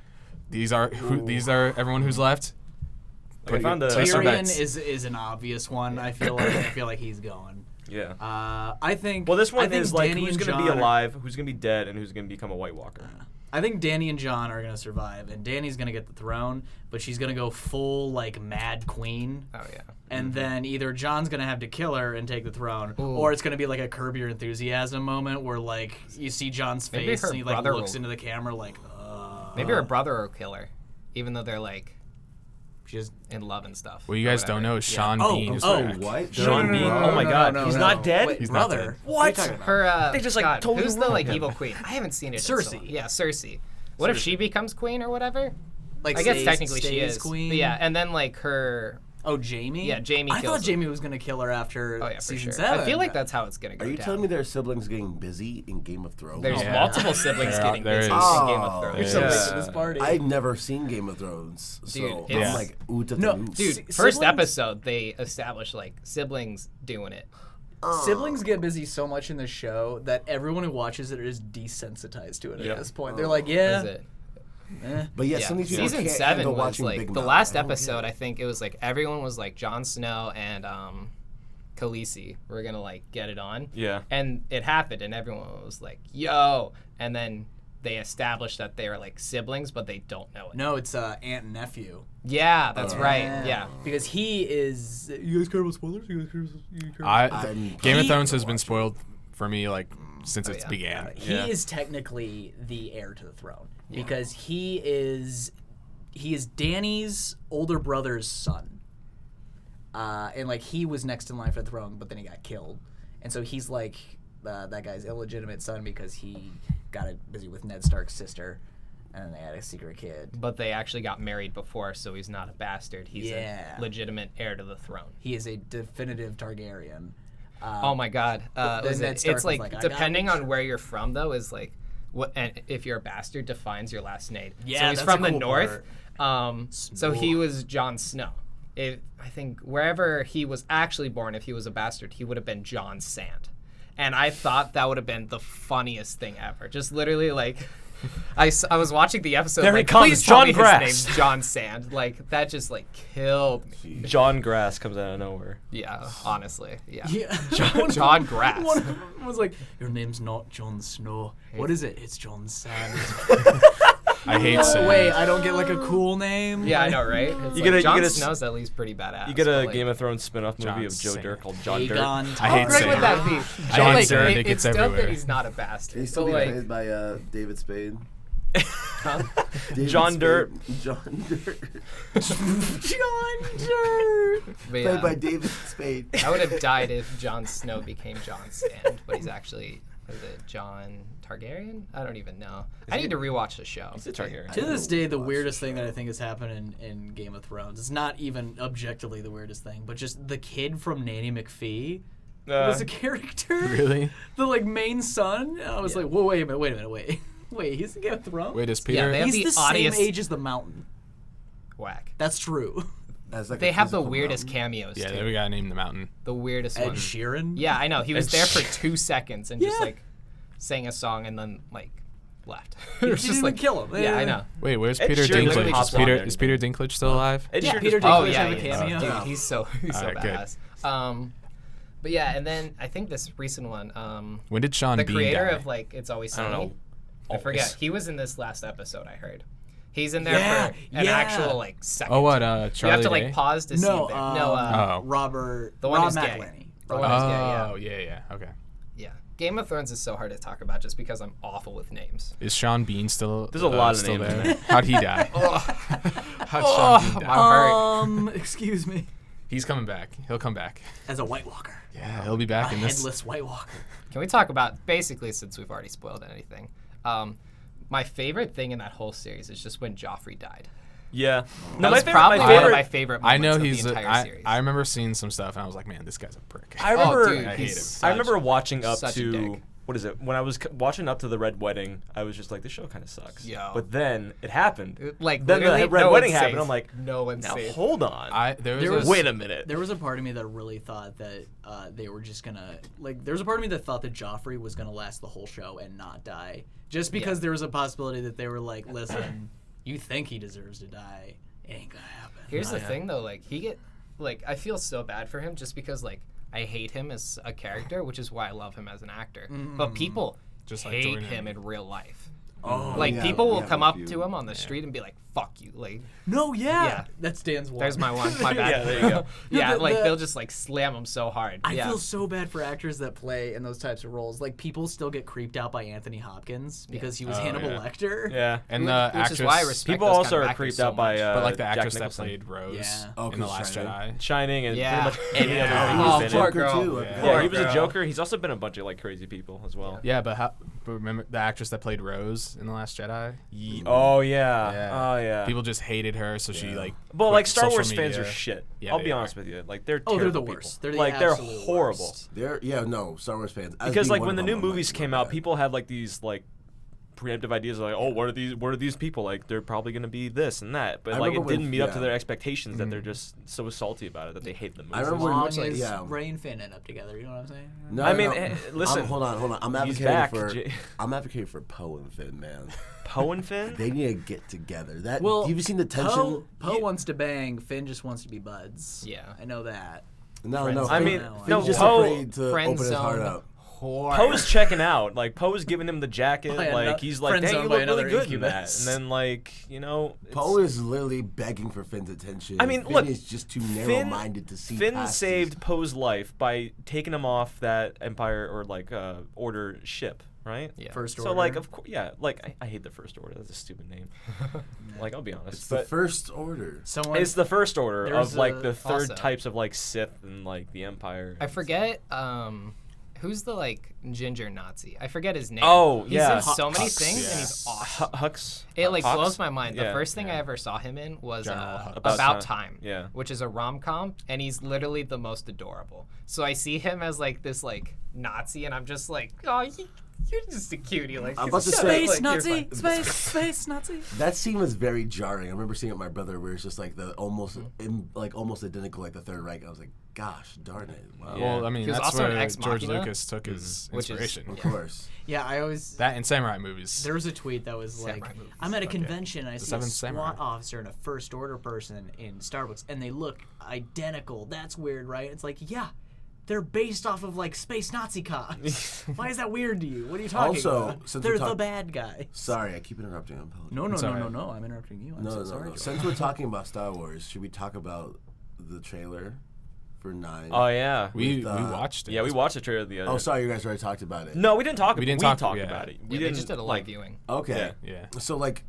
these are everyone who's left. Like, I found the Place your Tyrion bets. is an obvious one. I feel like he's going. Yeah. I think. Well, this I one think is like Danny who's and gonna be Jon are- alive, who's gonna be dead, and who's gonna become a White Walker. I think Danny and Jon are gonna survive, and Danny's gonna get the throne, but she's gonna go full like Mad Queen, oh yeah. and then either Jon's gonna have to kill her and take the throne, or it's gonna be like a Curb Your Enthusiasm moment where like you see Jon's Maybe face her and he like brother looks will- into the camera like, Maybe her brother will kill her, even though they're like she's in love and stuff. What you or guys don't whatever. know is Sean Oh, Bean is oh, back. What? Sean Bean. Oh my God, he's not dead. Wait, He's not brother. dead. What? are you talking about? Her They just, like, God, totally who's the ruined like him. evil queen? I haven't seen it. in Cersei. so long. Yeah, Cersei. What if she becomes queen or whatever? Like I guess technically she stays is. queen. But yeah, and then like her. Oh, Jamie? Yeah, Jamie I kills thought him. Jamie was going to kill her after Oh yeah, for season sure. 7. I feel like that's how it's gonna go Are you down. telling me there are siblings getting busy in Game of Thrones? There's Yeah. multiple siblings getting there busy is. in Game of Oh. Thrones. You're so Yeah. late to this party. I've never seen Game of Thrones, so Dude, I'm it's- like, ooh, No, Dude, S- first siblings? episode they established like siblings doing it. Siblings get busy so much in the show that everyone who watches it is desensitized to it Yeah. at this point. They're like, yeah. Is it? But yeah, Yeah. some of these people Season can't 7 handle was watching like Big the Mouth. last I don't get episode. it. I think it was like everyone was like Jon Snow and Khaleesi were gonna like get it on. Yeah. And it happened, and everyone was like, "Yo!" And then they established that they were like siblings, but they don't know it. No, it's aunt and nephew. Yeah, that's right. Yeah. Because he is. You guys care about spoilers? You guys care I'm Game of He- Thrones has been spoiled for me like since it yeah. began. He Yeah. is technically the heir to the throne because he is Dany's older brother's son, and like he was next in line for the throne, but then he got killed, and so he's like that guy's illegitimate son because he got it busy with Ned Stark's sister, and then they had a secret kid. But they actually got married before, so he's not a bastard. He's Yeah. a legitimate heir to the throne. He is a definitive Targaryen. Oh my God! then Was Ned it- Stark it's was like like, I got depending it. on where you're from, though, is like what. And if you're a bastard, defines your last name. Yeah, so he's that's from a the cool north. So he Snow. was Jon Snow. I think wherever he was actually born, if he was a bastard, he would have been Jon Sand. And I thought that would have been the funniest thing ever. Just literally like. I was watching the episode. There he like, comes, please tell John me Grass." his name's Jon Sand. Like that just like killed me. John Grass comes out of nowhere. Yeah, honestly, yeah. Yeah. John Grass. One of them was like, "Your name's not Jon Snow. What is it? It's Jon Sand." I hate saying. Wait, I don't get like a cool name. Yeah, I know, right? It's You like, get a- Jon you get a- Snow's at least pretty badass. You get but, a like, Game of Thrones spin-off movie John of Joe Singer. Dirt called John Dirt. Aegon. I hate How great saying would that be? I But, hate like, saying it's it's dope that everywhere. he's not a bastard. He's still So, being like, played by David Spade. huh? David John Spade. Dirt. John Dirt. John Dirt. But Played yeah, by David Spade. I would have died if Jon Snow became Jon Sand, but he's actually is it John Targaryen? I don't even know. I need to rewatch the show. He's a Targaryen. To this day, the weirdest thing that I think has happened in Game of Thrones, it's not even objectively the weirdest thing, but just the kid from Nanny McPhee was a character. Really? The like main son. I was Yeah. like, whoa, wait a minute, wait. Wait, he's in Game of Thrones? Wait, is Yeah, Peter? they have He's the oddest- same age as the mountain. Whack. That's true. As like They a have the physical weirdest mountain. cameos yeah, too. there we gotta name the mountain. The weirdest Ed ones. Sheeran? Yeah, I know. He was Ed there for Sheeran. 2 seconds and just Yeah. like sang a song and then like left. He It was didn't just even like kill him. Yeah, I know. Wait, where's Ed Peter Sheeran literally Dinklage? hops Is on Peter, there and is Peter Dinklage still alive? Ed Yeah, Sheeran Peter just- Dinklage Oh has yeah, a he cameo. is. Dude, he's so Alright, good. badass. But yeah, and then I think this recent one, When did Sean the Bean creator die? of like It's Always I Sunny. don't know. I forget. Always. He was in this last episode. I heard. He's in there Yeah, for an yeah. actual like second. Oh, what? You have Charlie to like Day? pause to see No, him there. No, Oh. Robert. the one Rob who's gay. McElhenney. The one who's gay, Oh, yeah. Okay. yeah. Game of Thrones is so hard to talk about just because I'm awful with names. Is Sean Bean still? There's a lot of still names in there? there. How'd he die? How'd Sean Bean my die? heart. Excuse me. He's coming back. He'll come back. As a White Walker. Yeah, he'll be A back in this. headless White Walker. Can we talk about basically since we've already spoiled anything? My favorite thing in that whole series is just when Joffrey died. Yeah. That No, was probably one of my favorite I moments know of he's. the entire series. I remember seeing some stuff and I was like, man, this guy's a prick. I remember. dude, I hate he's him. I remember watching up such a to dick. what is it? When I was watching up to the Red Wedding, I was just like, this show kind of sucks. Yo. But then it happened. Like then the literally, Red no Wedding one's happened. safe. I'm like, no one's now safe. hold on. There was- Wait a minute. There was a part of me that really thought that they were just gonna there was a part of me that thought that Joffrey was gonna last the whole show and not die, just because there was a possibility that they were like, listen, you think he deserves to die, it ain't gonna happen. Here's the thing though, like I feel so bad for him just because like I hate him as a character, which is why I love him as an actor. But people Just like hate Jordan. him in real life. Oh, Like yeah, people will yeah, come with up you. to him on the street and be like, "Fuck you!" Like, No, Yeah. that's Dan's one. there's my one. My bad. Yeah, there you go. yeah, No, like the- they'll just like slam him so hard. I yeah. feel so bad for actors that play in those types of roles. Like people still get creeped out by Anthony Hopkins because he was Oh, Hannibal yeah. Lecter. Yeah. And Which- the which actress. is why I respect People those also kind of are actors creeped so out by much. but like the Jack actress that Nicholson. played Rose Yeah. Oh, in The 'cause Last Shining. Jedi. Shining and Yeah. pretty much any Yeah. other thing Oh, he's been poor in. girl. too. Yeah. Yeah, Poor he was a girl. Joker. He's also been a bunch of like crazy people as well. Yeah, but how? But remember the actress that played Rose in The Last Jedi? Oh yeah. Oh yeah. People just hated her, so she like. But like Star social Wars fans media. are shit. Yeah, I'll they be are. honest with you. Like they're Oh, they're the terrible worst. people. They're the they're absolute horrible. worst. Star Wars fans. As Because being like one when the of new them, I'm movies like, came really out, bad. people had like these like preemptive ideas like, oh, what are these people like? They're probably gonna be this and that, but I like it remember when- didn't meet up to yeah. their expectations that they're just so salty about it that they hate the movie. I As remember when, long as yeah. Ray and Finn end up together, you know what I'm saying? No, I mean, no. listen. Hold on. I'm He's advocating back, for. J- I'm advocating for Poe and Finn, man. Poe and Finn. They need to get together. That. Well, have you seen the tension? Poe wants to bang. Finn just wants to be buds. Yeah. I know that. No. I mean, Finn's no, just Poe- afraid to friend open his heart zone. up. Poe's checking out. Like Poe's giving him the jacket. By Like ano- he's like, friend dang, zoned you by look another really good in that. incubus. And then like it's- Poe is literally begging for Finn's attention. I mean, Finn look, is just too Finn- narrow-minded to see. Finn past saved this. Poe's life by taking him off that Empire or like Order ship, right? Yeah. First So order. like of course, yeah. Like I hate the First Order. That's a stupid name. Like I'll be honest, It's the but First Order. Someone. it's the First Order There's of like a- the third Also- types of like Sith and like the Empire. I forget. Who's the like ginger Nazi? I forget his name. Oh, he's yeah. in so many Hux. things, Yeah. and he's awesome. Hux. It like Hux? blows my mind. The Yeah. first thing I ever saw him in was General Hux. About Time. Yeah. Which is a rom-com, and he's literally the most adorable. So I see him as like this like Nazi, and I'm just like, oh, you're just a cutie. Like I'm about to shut say- up, Space like, Nazi. you're fine. Space Nazi. That scene was very jarring. I remember seeing it with my brother, where it's just like the almost, Mm-hmm. almost identical, like the Third Reich. I was like, gosh, darn it! Wow. Yeah. Well, I mean, He was that's also in where Ex George Machina. Lucas took his Which is- inspiration. Of course. Yeah, I always. That and samurai movies. There was a tweet that was Samurai like, movies. I'm at a convention and I see a Seventh SWAT Samurai. officer and a First Order person in Starbucks, and they look identical. That's weird, right? It's like, yeah, they're based off of like space Nazi cops. Why is that weird to you? What are you talking Also, about? since They're we're the talk- bad guy. Sorry, I keep interrupting. I'm No, It's alright. no. I'm interrupting you. I'm No, so no, sorry. no. George. Since we're talking about Star Wars, should we talk about the trailer for 9? Oh yeah. we with, watched it. Yeah, we watched the trailer the other. Oh, sorry, you guys already talked about it. No, we didn't talk. We didn't we talk- talked yeah. about it. We Yeah, they didn't just did a live like. viewing. Okay. Yeah. So, like,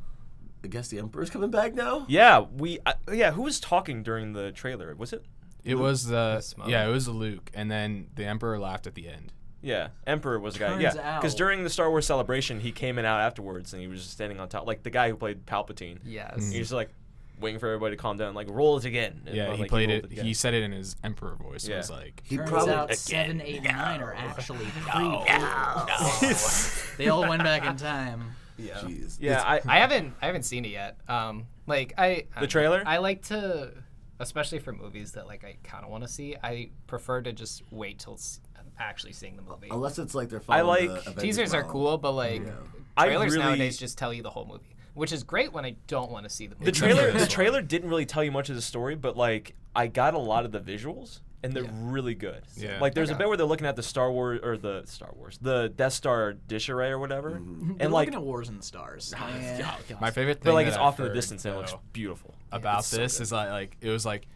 I guess the Emperor's coming back now? Yeah, who was talking during the trailer? Was it? It was the Smoke. it was Luke, and then the Emperor laughed at the end. Yeah, Emperor was the guy. Turns Yeah, because out- during the Star Wars celebration, he came in out afterwards, and he was just standing on top, like the guy who played Palpatine. Yes. He's just like waiting for everybody to calm down, like roll it again. And, Yeah, like, he played rolled it. again. He said it in his Emperor voice. It Yeah. was like, He Turns probably. out 7, 8, and 9 are actually pre. They all went back in time. Yeah. Jeez. Yeah, I haven't seen it yet. The trailer? I like to, especially for movies that like I kind of want to see. I prefer to just wait till actually seeing the movie. Unless it's like they're I following like- the Avengers Teasers are model. cool, but like I trailers really- nowadays just tell you the whole movie, which is great when I don't want to see the movie. the trailer didn't really tell you much of the story, but like I got a lot of the visuals. And they're really good. Yeah. Like there's a Okay. bit where they're looking at the Death Star dish array or whatever, Mm-hmm. They're and like, looking at Wars in the Stars. my favorite thing. but like that it's I've off in the heard, distance and it looks though, beautiful. about It's so this good. is like it was like,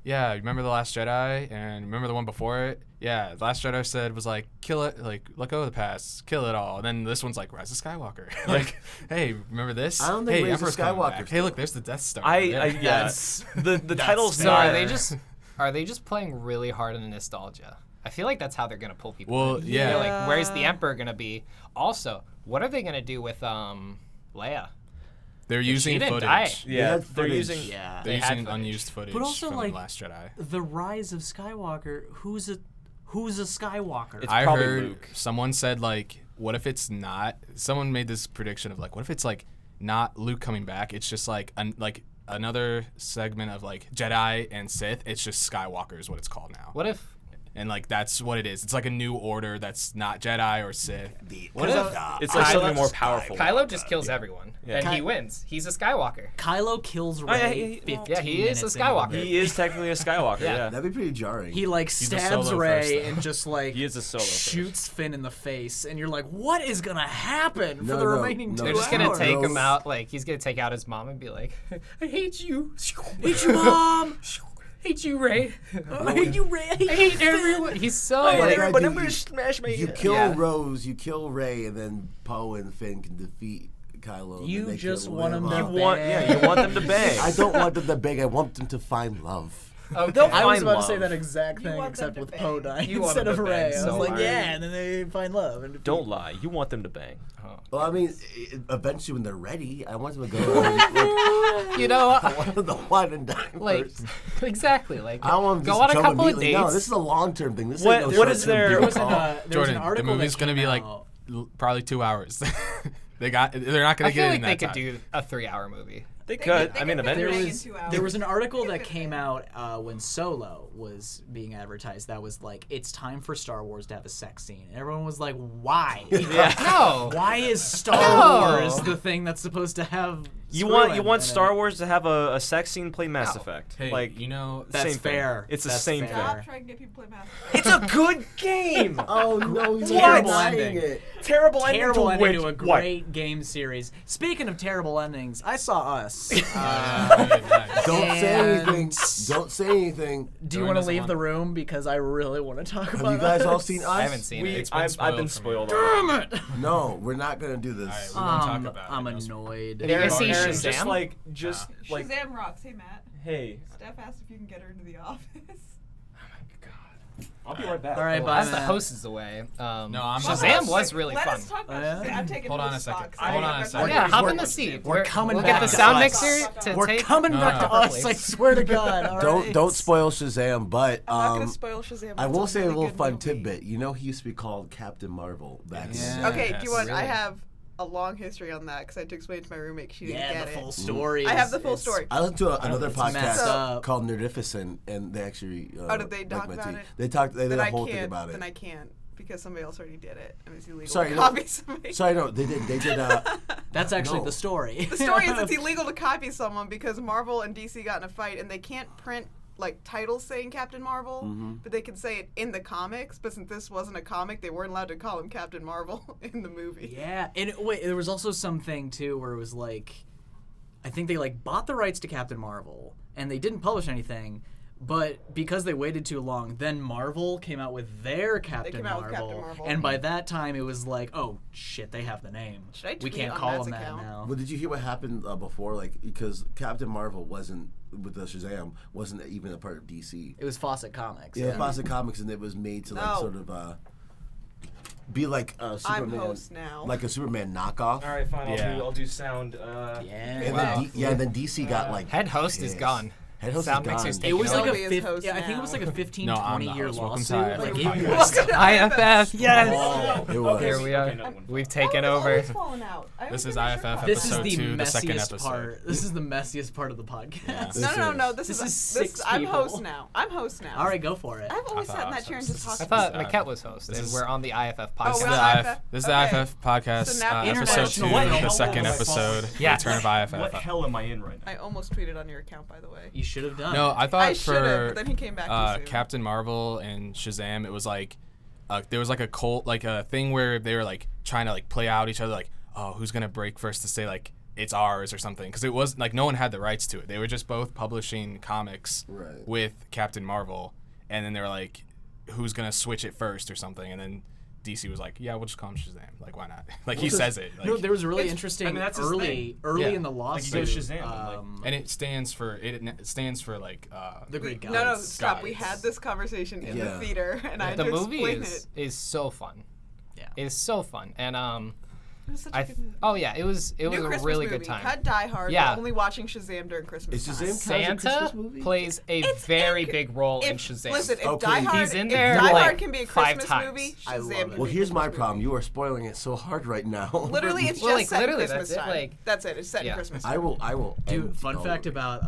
yeah, remember the Last Jedi and remember the one before it? Yeah, the Last Jedi said was like, kill it, like let go of the past, kill it all. And then this one's like Rise of Skywalker. Like, hey, remember this? I don't think hey, Rise of Emperor's coming Skywalker's back. Hey, look, there's the Death Star. I over there. yes, the title's So not. are they just playing really hard on the nostalgia? I feel like that's how they're gonna pull people. Well, in. yeah. They're like, where's the Emperor gonna be? Also, what are they gonna do with Leia? They're using didn't footage. die. Yeah, had they're footage. using. Yeah. They're They had using footage. unused footage But also, from like, the Last Jedi. The Rise of Skywalker. Who's a Skywalker? It's I probably heard Luke. someone said like, what if it's not? Someone made this prediction of like, what if it's like not Luke coming back? It's just like another segment of like Jedi and Sith. It's just Skywalker is what it's called now. What if? And like that's what it is. It's like a new order that's not Jedi or Sith. What if? It's like something more powerful. Kylo just kills everyone, Yeah. and he wins. He's a Skywalker. Kylo kills yeah, Rey. yeah, 15 yeah, he is a minutes Skywalker. into the movie. He is technically a Skywalker. Yeah. Yeah. That'd be pretty jarring. He like a stabs solo Rey first, though. and just like He is a solo first. shoots Finn in the face, and you're like, what is gonna happen for No, the no, remaining no. 2 They're just hours? gonna take him Girls. out. Like he's gonna take out his mom and be like, "I hate you. Hate you, Mom. hate you, Ray. I hate you, Rey. I hate everyone." He's so my like, God, but you- I'm gonna smash my. You kill Yeah. Rose, you kill Rey, and then Poe and Finn can defeat Kylo. and You then they just kill want him him to off. You want them to bang. I don't want them to beg. I want them to find love. Okay. They'll I was find about love. to say that exact You thing, want them except to with bang. Poe dying You want instead them of to Ray. bang I so was like, hard. yeah, and then they find love. And Don't lie. You want them to bang. Well, I mean, eventually when they're ready, I want them to go. Like, You know, I want them to one and dine like first. exactly. Like I don't want them to go just on a jump couple of immediately. dates. No, this is a long-term thing. This What- ain't no what is short-term there- deal. there was an Oh. there was an Jordan, article the movie's that gonna came be like out. probably 2 hours. They're not gonna I get feel in like that they could time. do a 3-hour movie. They could. they I mean, could fit There eventually. bang in was 2 hours. there was an article that Fit came bang. out when Solo was being advertised that was like, it's time for Star Wars to have a sex scene. And everyone was like, why? No. Why is Star No. Wars the thing that's supposed to have You screwing want in Star it? Wars to have a sex scene play Mass Effect. Hey, like you know, That's same thing. fair. It's the That's same fair. thing. Stop trying to get people to play Mass Effect. It's a good game. Oh no, he's Terrible denying ending. it. Terrible ending Terrible to ending which, to a what? great game series. Speaking of terrible endings, I saw Us. nice. Don't say And- anything. Don't say anything. Do you Jordan want to doesn't leave want- the room because I really want to talk about Have you guys all Us? seen Us? I haven't seen it. I've been spoiled spoiled. from me. already. No, we're not gonna do this. Alright, we won't talk about it. I'm That was- annoyed. Have you guys seen Aaron, Shazam? just like Shazam rocks. Hey, Matt. hey. Steph asked if you can get her into the office. I'll be right back. All right, Well, bye, as the Matt. host is away, No, I'm Shazam was really Let fun. us talk about Oh, yeah? Shazam. I'm taking Hold on his a second. spot. Hold on a I'm second. Yeah, hop we're- in the seat. we're coming We'll back get the to sound us. mixer to We're tape. coming back to us. I swear to God. All right. Don't spoil Shazam, but I'm not gonna spoil Shazam. I It's will a say a really little good fun movie. tidbit. You know, he used to be called Captain Marvel back Yeah. then. Okay, do you want? I Really? have a long history on that because I had to explain it to my roommate. She didn't Yeah, get the it. full story. I have is- the full it's- story. I listened to another It's messed podcast up. called Nerdificent, and they actually. Oh, did they like talk my about team. it? They talked. They did Then a I whole can't. thing about it. Then I can't because somebody else already did it, and it's illegal Sorry, to no. copy somebody. Sorry, no, they did. They did. That's actually No. the story. The story is it's illegal to copy someone because Marvel and DC got in a fight, and they can't print like titles saying Captain Marvel, but they can say it in the comics. But since this wasn't a comic, they weren't allowed to call him Captain Marvel in the movie. Yeah, and wait, there was also something too where it was like, I think they like bought the rights to Captain Marvel and they didn't publish anything, but because they waited too long, then Marvel came out with their Captain came out with Captain Marvel. and by that time it was like, oh shit, they have the name. Should I We tweet can't on call Matt's them that account? now. Well, did you hear what happened before? Like, because Captain Marvel wasn't with the Shazam wasn't even a part of DC. It was Fawcett Comics. Yeah, Fawcett Comics, and it was made to like No. sort of be like a Superman, host now. like a Superman knockoff. All right, fine. Yeah. I'll do sound. Yeah. And Wow. then, and then DC got like Head host is pissed. gone. Head host Sound is mixer's gone. taken It was over. like Shelby a is host I think it now. was like a 15, No, I'm 20 the year host. Welcome to lawsuit. IFF. Like, Welcome it to was- IFF, yes. It was. Here we are. Okay, another one. We've taken Oh, over. it's falling out. I This haven't is been sure IFF about This that. is the Episode 2, the second messiest episode. part. This is the messiest part of the podcast. This No. is- This is 6 I'm people. host now. I'm host now. All right, go for it. I've always I sat in thought that chair and so. just talked. I to thought people. Maquette was host, This and is- we're on the IFF Oh, podcast. we're This is on the IFF? This is the Okay. IFF podcast, So now episode international. 2, What the hell second am I episode, Yeah. Return of IFF. What hell am I in right now? I almost tweeted on your account, by the way. You should have done. No, I I thought should have, for but then he came back too soon. Captain Marvel and Shazam, it was like there was like a cult, like a thing where they were like trying to like play out each other, like, oh, who's gonna break first to say like it's ours or something, because it was like no one had the rights to it. They were just both publishing comics Right. with Captain Marvel, and then they were like, who's gonna switch it first or something, and then DC was like, yeah, we'll just call him Shazam. Like, why not? Like, he says it. Like, No, there was a really It's- interesting I mean, that's his early thing. Yeah. in the Like, he lawsuit. goes Shazam, like- and it stands for like the Greek gods. No, stop. We Guys. had this conversation in Yeah. the theater, and I had The to movie explain is so fun. Yeah. It is so fun, and It was such a good movie. oh yeah, it was New a Christmas really movie. good time. Cut Die Hard. Yeah. But only watching Shazam during Christmas. Is time. Shazam count as a Santa Christmas movie? plays a It's very in- big role in If, Shazam. listen, if Okay. Die Hard, He's in if there, Die like, Hard can be a 5 Christmas times. movie, I love Shazam it. can Well, be a here's my Christmas problem. movie. You are spoiling it so hard right now. Literally, it's Well, just like, set in literally, Christmas that's it, time. like- That's it. It's set Yeah. in Christmas I time. will. Dude, end fun all fact of it. it's about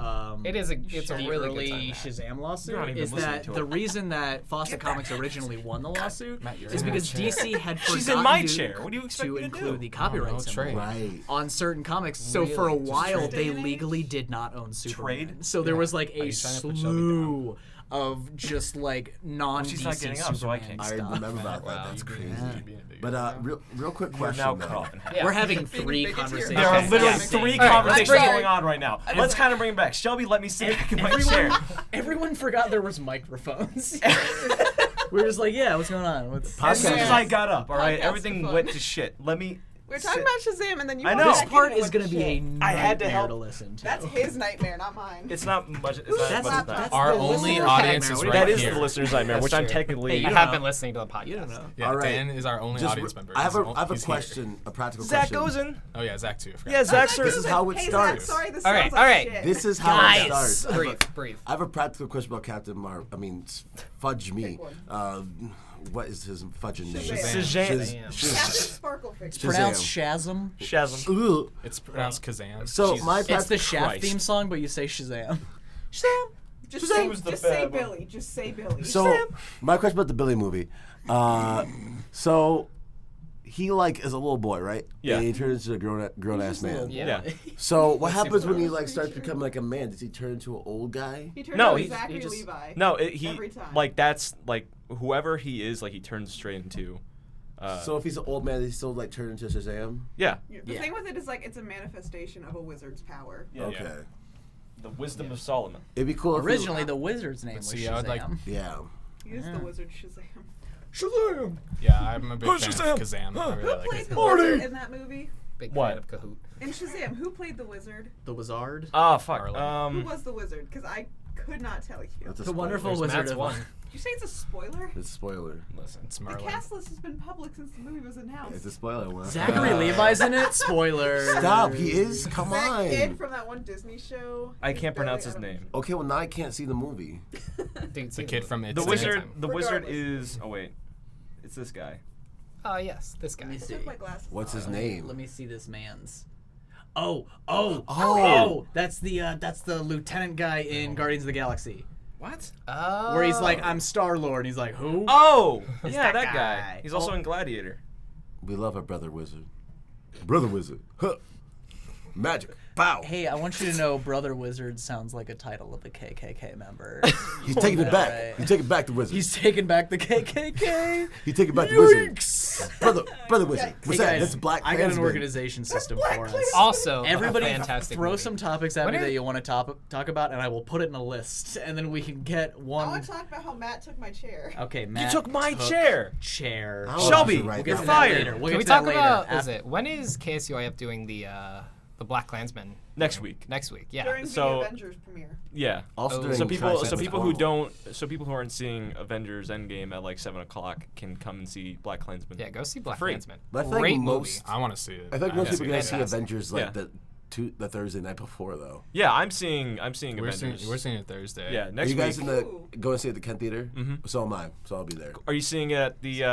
a the really early good time. Shazam You're not lawsuit even is listening that to the it. reason that Fawcett Comics originally won the lawsuit Matt, you're is in because that chair. DC had forgotten She's in my to- chair. What do you expect to me to include do? the copyright no symbol trade. Right. on certain comics. So for a Really? Just while, trade. they Day and age? legally did not own Superman. Trade? So there was like Are a you trying to put Shelby slew of just like non-DC she's not getting up, so I Superman can't. I stuff. remember about that. Wow. That's You crazy. being a big But deal. real quick We're question. now though. cut off in half. Yeah. We're having Being 3 bigoted here. conversations. There are Okay, literally yeah. 3 All right, let's conversations bring it- going on right now. Let's kind of bring it back. Shelby, let me sit back in my chair. Everyone forgot there was microphones. We were just like, yeah, what's going on? What's As soon as Podcast. I got up, all right, Podcast everything for fun. went to shit. Let me. We're talking about Shazam, and then you. I want know. to This get part into is it going with to be a shit. nightmare I had to help. to listen to. That's his nightmare, not mine. It's not much. It's That's not much. not- Our the only listener's audience nightmare. is What do you right That is here. the listener's nightmare, That's which I'm true. technically. I don't have know. been listening to the podcast. You don't know. Yeah, All right. Dan is our only Just audience member. I have a He's here. question, a practical Zach question. goes in. Oh yeah, Zach too. I forgot. Yeah, Zach. This is how it Hey, starts. Zach, sorry, this All sounds right, like all right. shit. This is how Guys, it starts. breathe. I have a practical question about Captain fudge me. Pick one. What is his fudging name? Shazam. Captain Sparkle Fix. Pronounced Shazam. Shazam. Ugh. It's pronounced Kazam. So Jesus. my It's the practical Shaft Christ. theme song, but you say Shazam. Shazam. Just Who's the say bad one? Billy. Just say Billy. So my question about the Billy movie. So he like is a little boy, right? Yeah. And he turns into a grown ass man. Yeah. So what Let's see happens what when he happens. like starts becoming like a man? Does he turn into an old guy? he turned No, out he Zachary just- Levi. No, he Every time. like that's like whoever he is, like he turns straight into. So if he's an old man, does he still like turn into Shazam? Yeah. The thing with it is like it's a manifestation of a wizard's power. Yeah. Okay. The wisdom of Solomon. It'd be cool. If Originally, the wizard's name was see, I would like- Shazam. yeah. He is the wizard Shazam. Shazam. Yeah, I'm a big Who's fan Shazam? of Kazam. I Who really like played it. the Marty! wizard in that movie? Big What? fan of Kahoot. In Shazam, who played the wizard? The Wizard. Ah, fuck. Harlan. Who was the wizard? Because I could not tell you. That's a The spoiler. wonderful There's Wizard Matt's of one. Did you say it's a spoiler? It's a spoiler. Listen, it's The Merlin. cast list has been public since the movie was announced. It's a spoiler one. Zachary Levi's in it. Spoiler. Stop. He is. Come That kid on. from that one Disney show. I is can't Billy pronounce his Adams. name. Okay, well now I can't see the movie. Dude, The kid from It's The wizard. Time. The wizard Regardless. is. Oh wait, it's this guy. Oh yes, this guy. Let me I see. took my glasses What's off. his name? Let me see this man's. Oh. That's the lieutenant guy in Guardians of the Galaxy, What? Oh. where he's like, I'm Star Lord, and he's like, who? Oh, It's yeah, that that guy. guy. He's also Oh. in Gladiator. We love our brother wizard. Brother wizard. Huh. Magic. Bow. Hey, I want you to know, Brother Wizard sounds like a title of a KKK member. He's taking it back. Right. He's taking back the wizard. He's taking back the KKK. He's taking back the wizard. Brother wizard. What's Hey that? guys, That's Black I got an Klansman. organization system Black for us. Klansman. Also, Everybody, a fantastic throw movie. some topics at When me are- that you want to talk about, and I will put it in a list, and then we can get I one. want to talk about how Matt took my chair. Okay, Matt. took my took chair. Chair. I don't Shelby, want you right you're now. to that fired. later. We'll Can get we to that talk later. about? Is After- it when is KSUIF doing the Black Klansman Next week. next week? Yeah. During So- the Avengers premiere. Yeah. Also Oh. during So people Tri-Cents who Marvel. don't, so people who aren't seeing Avengers Endgame at like 7:00 can come and see Black Klansman. Yeah, go see Black Free. Klansman. But I think Great most- movie. I want to see it. I think most Yeah. people are gonna see fantastic. Avengers like Yeah. the Thursday night before though. Yeah, I'm seeing We're Avengers. seeing it Thursday. Yeah, Are next you guys week. in the Ooh. going to see it at the Kent Theater? Mhm. So am I. So I'll be there. Are you seeing it at the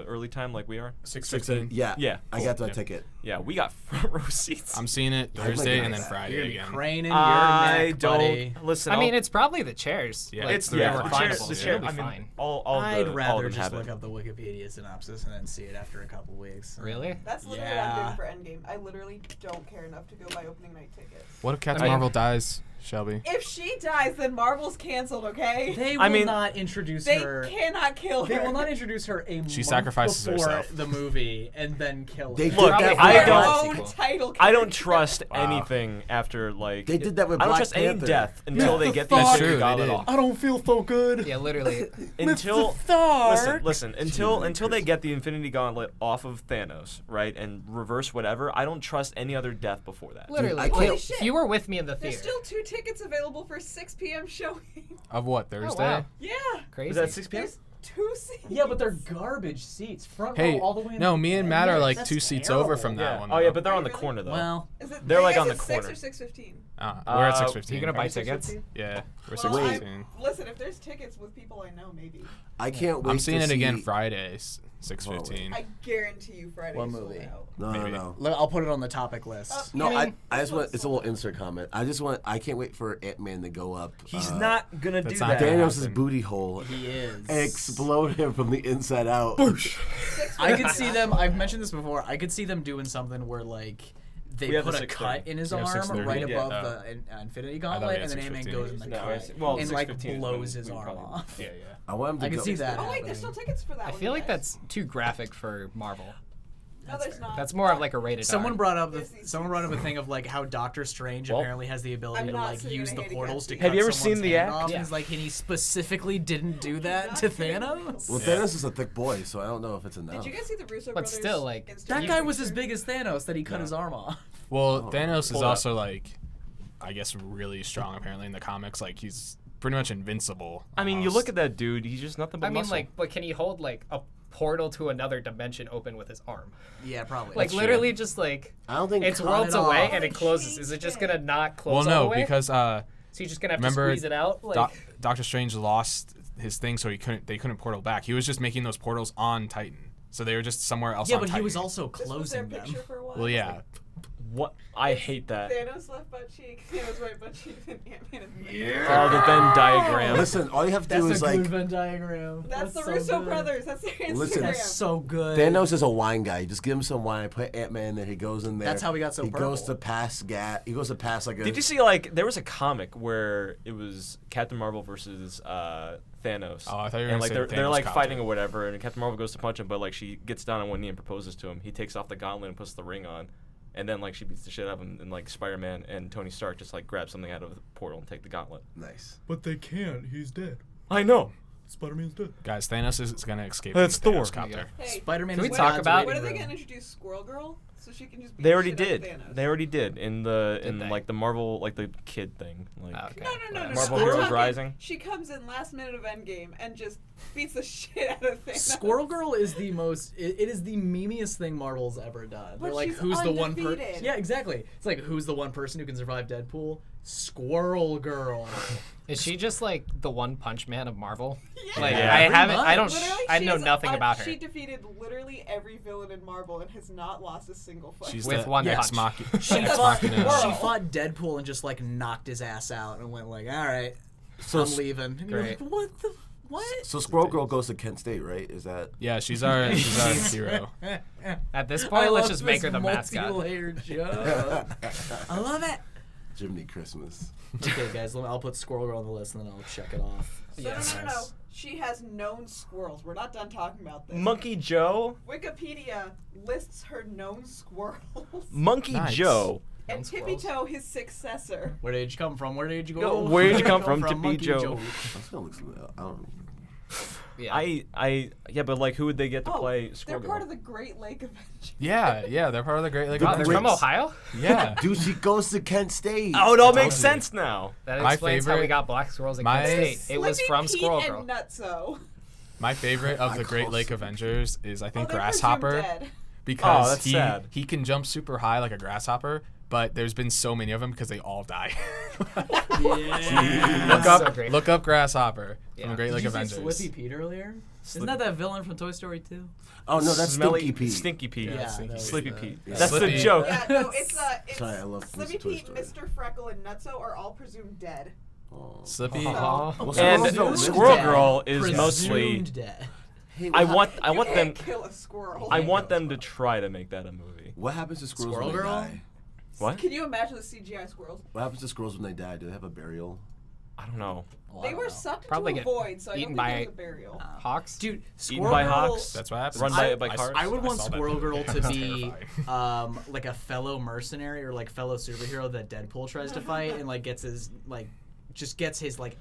early time like we are? 6:15. Yeah. Yeah, I cool. got that Yeah. ticket. Yeah, we got front row seats. I'm seeing it I might Thursday go and to then that. Friday You're gonna be again. craning I your neck, don't buddy. listen. I mean, I'll- it's probably the chairs. Yeah, Like, it's they're yeah. reclinable, The so chair. it'll I be mean, fine. all I'd of rather them just have look it. up the Wikipedia synopsis and then see it after a couple weeks. Really? That's literally Yeah. what I'm doing for Endgame. I literally don't care enough to go buy opening night tickets. What if Captain I mean- Marvel dies, Shelby? If she dies, then Marvel's canceled, okay? They will I mean- not introduce They her. cannot kill her. They will not introduce her a month sacrifices before herself. the movie and then kill They her. did Look, that I with don't- Black- own title. I don't character. trust Wow. anything after like. They did that with I don't Black trust Panther. any death until they get the That's Infinity true, they Gauntlet did. off. I don't feel so good. Yeah, literally. Until Thor. listen, until they get the Infinity Gauntlet off of Thanos, right, and reverse whatever. I don't trust any other death before that. Literally. I can't- If you were with me in the There's theater. still 2 tickets available for 6 p.m. showing. Of what, Thursday? wow. Yeah. Crazy. Was that 6 p.m.? There's 2 seats. Yeah, but they're garbage seats. Front Hey, row all the way in no, the me and Matt are like That's 2 seats terrible. over from that Yeah. one. Oh yeah, though. but they're on the Really? corner though. Well, Is it, They're I like guess on the it's corner. 6 or 6:15. we're at Uh, 6:15. You gonna buy Are you tickets? 6:15? Yeah, we're Well, 6:15. listen, if there's tickets with people I know, maybe. I can't wait. I'm seeing to it again see- Friday, 6:15. I guarantee you Friday's What sold movie? out. No, Maybe. no. I'll put it on the topic list. No, I mean, I just want. this It's a one's little insert comment. I can't wait for Ant-Man to go up. He's not gonna do that's not that. gonna Thanos' happen. booty hole. He is. Explode him from the inside out. I could see them. I've mentioned this before. I could see them doing something where like We they have put the a 6:30. cut in his We have arm 6:30. right Yeah. above the Infinity Gauntlet, had and then Ant-Man 6:15. goes in the No, cut it's- well, and like 6:15 is blows when his we arm probably- off. Yeah. I want him to I go. can see that. Oh wait, there's still tickets for that I one. feel like guys. that's too graphic for Marvel. No, there's not. That's more of like a rated Someone R. brought up a thing of like how Doctor Strange apparently has the ability to like use the portals to cut Have you ever someone's seen the hand act? off. He's like, and he specifically didn't do that to Thanos. Well, Thanos is a thick boy, so I don't know if it's enough. Did you guys see the Russo But brothers? still, like, That guy was as big as Thanos that he cut his arm off. Well, Thanos is hold up. also like, I guess, really strong apparently in the comics. Like he's pretty much invincible. I mean, you almost. look at that dude. He's just nothing but I mean, muscle. like, but can he hold like a portal to another dimension open with his arm? Yeah, probably. Like literally, just like I don't think it's cut worlds it away off. and it closes. Is it just gonna not close? Well, all no, the way? because So you're just gonna have remember to squeeze it out. Like, Doctor Strange lost his thing, so they couldn't portal back. He was just making those portals on Titan, so they were just somewhere else. Yeah, on but he Titan. was also This was their closing them. picture for a while. Well, yeah. what? I hate that. Thanos left butt cheek, Thanos right butt cheek, and Ant-Man in the middle. Oh, the Venn diagram. Listen, all you have to That's do a is good like Venn diagram. That's the so Russo good. brothers. That's their Instagram. Listen. That's so good. Thanos is a wine guy. Just give him some wine. Put Ant-Man in there. He goes in there. That's how he got so He goes purple. to pass gas. He goes to pass like a. Did you see like there was a comic where it was Captain Marvel versus Thanos? Oh, I thought you were and gonna like say they're Thanos like cop fighting too. or whatever, and Captain Marvel goes to punch him, but like she gets down on one knee and proposes to him. He takes off the gauntlet and puts the ring on, and then like she beats the shit out of him, and like Spider-Man and Tony Stark just like grab something out of the portal and take the gauntlet. Nice. But they can't. He's dead. I know. Spider-Man's dead. Guys, Thanos is gonna escape. That's in the Thor. Thanos copter. Hey, Spider-Man. Can we is talk God's about- when are waiting they room. gonna introduce Squirrel Girl so she can just beat They already the shit did. out of Thanos? They already did in they? like the Marvel like the kid thing. Like okay. No. Marvel I'm Heroes talking- Rising? She comes in last minute of Endgame and just beats the shit out of Thanos. Squirrel Girl is the most. It is the memeiest thing Marvel's ever done. They're But like, she's who's the one person? undefeated. Yeah, exactly. It's like, who's the one person who can survive Deadpool? Squirrel Girl. Is she just like the One Punch Man of Marvel? Yeah. Like Yeah. I Pretty haven't. much. I don't. Literally, I she know is nothing about her. She defeated literally every villain in Marvel and has not lost a single fight. She's With the one ex punch. She ex fought, machina. Squirrel. she fought Deadpool and just like knocked his ass out and went like, all right, So I'm leaving. And you're Great. like, what the? What? So Squirrel Girl goes to Kent State, right? Is that? Yeah, she's our hero. At this I point, let's love just make her this the mascot. multi-layered joke. I love it. Jiminy Christmas. Okay, guys, I'll put Squirrel Girl on the list and then I'll check it off. No. She has known squirrels. We're not done talking about this. Monkey Joe. Wikipedia lists her known squirrels. Monkey Nice. Joe. And Tippy Toe, his successor. Where did you come from? Where did you go? Where did you come from, Tippy Monkey Joe? I was gonna look some. I don't know. Yeah. Yeah, but like who would they get to play They're Squirrel part Girl? of the Great Lake Avengers. Yeah, they're part of the Great Lake Wow, they're Avengers. from Ohio. Yeah. Dude, she goes to Kent State. Oh, it all Told makes you. sense now. That My explains how we favorite- got black squirrels in my- Kent State. It was Slippy from Pete Squirrel Girl. and Nutso. My favorite of I the Great call Lake Slippy Avengers is I think they're Grasshopper presumed dead. because Oh, that's sad. he can jump super high like a grasshopper, but there's been so many of them because they all die. That's look so up great. look up Grasshopper Yeah. from the Great Did Lake you say Avengers. Slippy Pete earlier? Isn't that that villain from Toy Story 2? Oh no, that's Smelly Stinky Pete. Stinky Pete. Yeah, that was Sleepy the- Pete. yeah. That's Slippy. the joke. Yeah, no, it's Sorry, I love Slippy Toy Pete, Story. Mr. Freckle, and Nutso are all presumed dead. Oh. Slippy. Aw. Well, And Squirrel Girl- Squirrel dead. Girl is Presumed mostly. dead. Hey, I what want You them. can't kill a squirrel. I want them to try to make that a movie. What happens to squirrels Squirrel when they Girl? die? What? Can you imagine the CGI squirrels? What happens to squirrels when they die? Do they have a burial? I don't know. Well, I They don't were know. sucked Probably into a get void, so I don't eaten think by- there's a burial. Hawks. Dude, Eaten Squirrel by Girl. hawks. That's what happens. Run by cars. I would want saw that Squirrel the other Girl day. to That's be terrifying. like a fellow mercenary or like fellow superhero that Deadpool tries to fight and like gets his like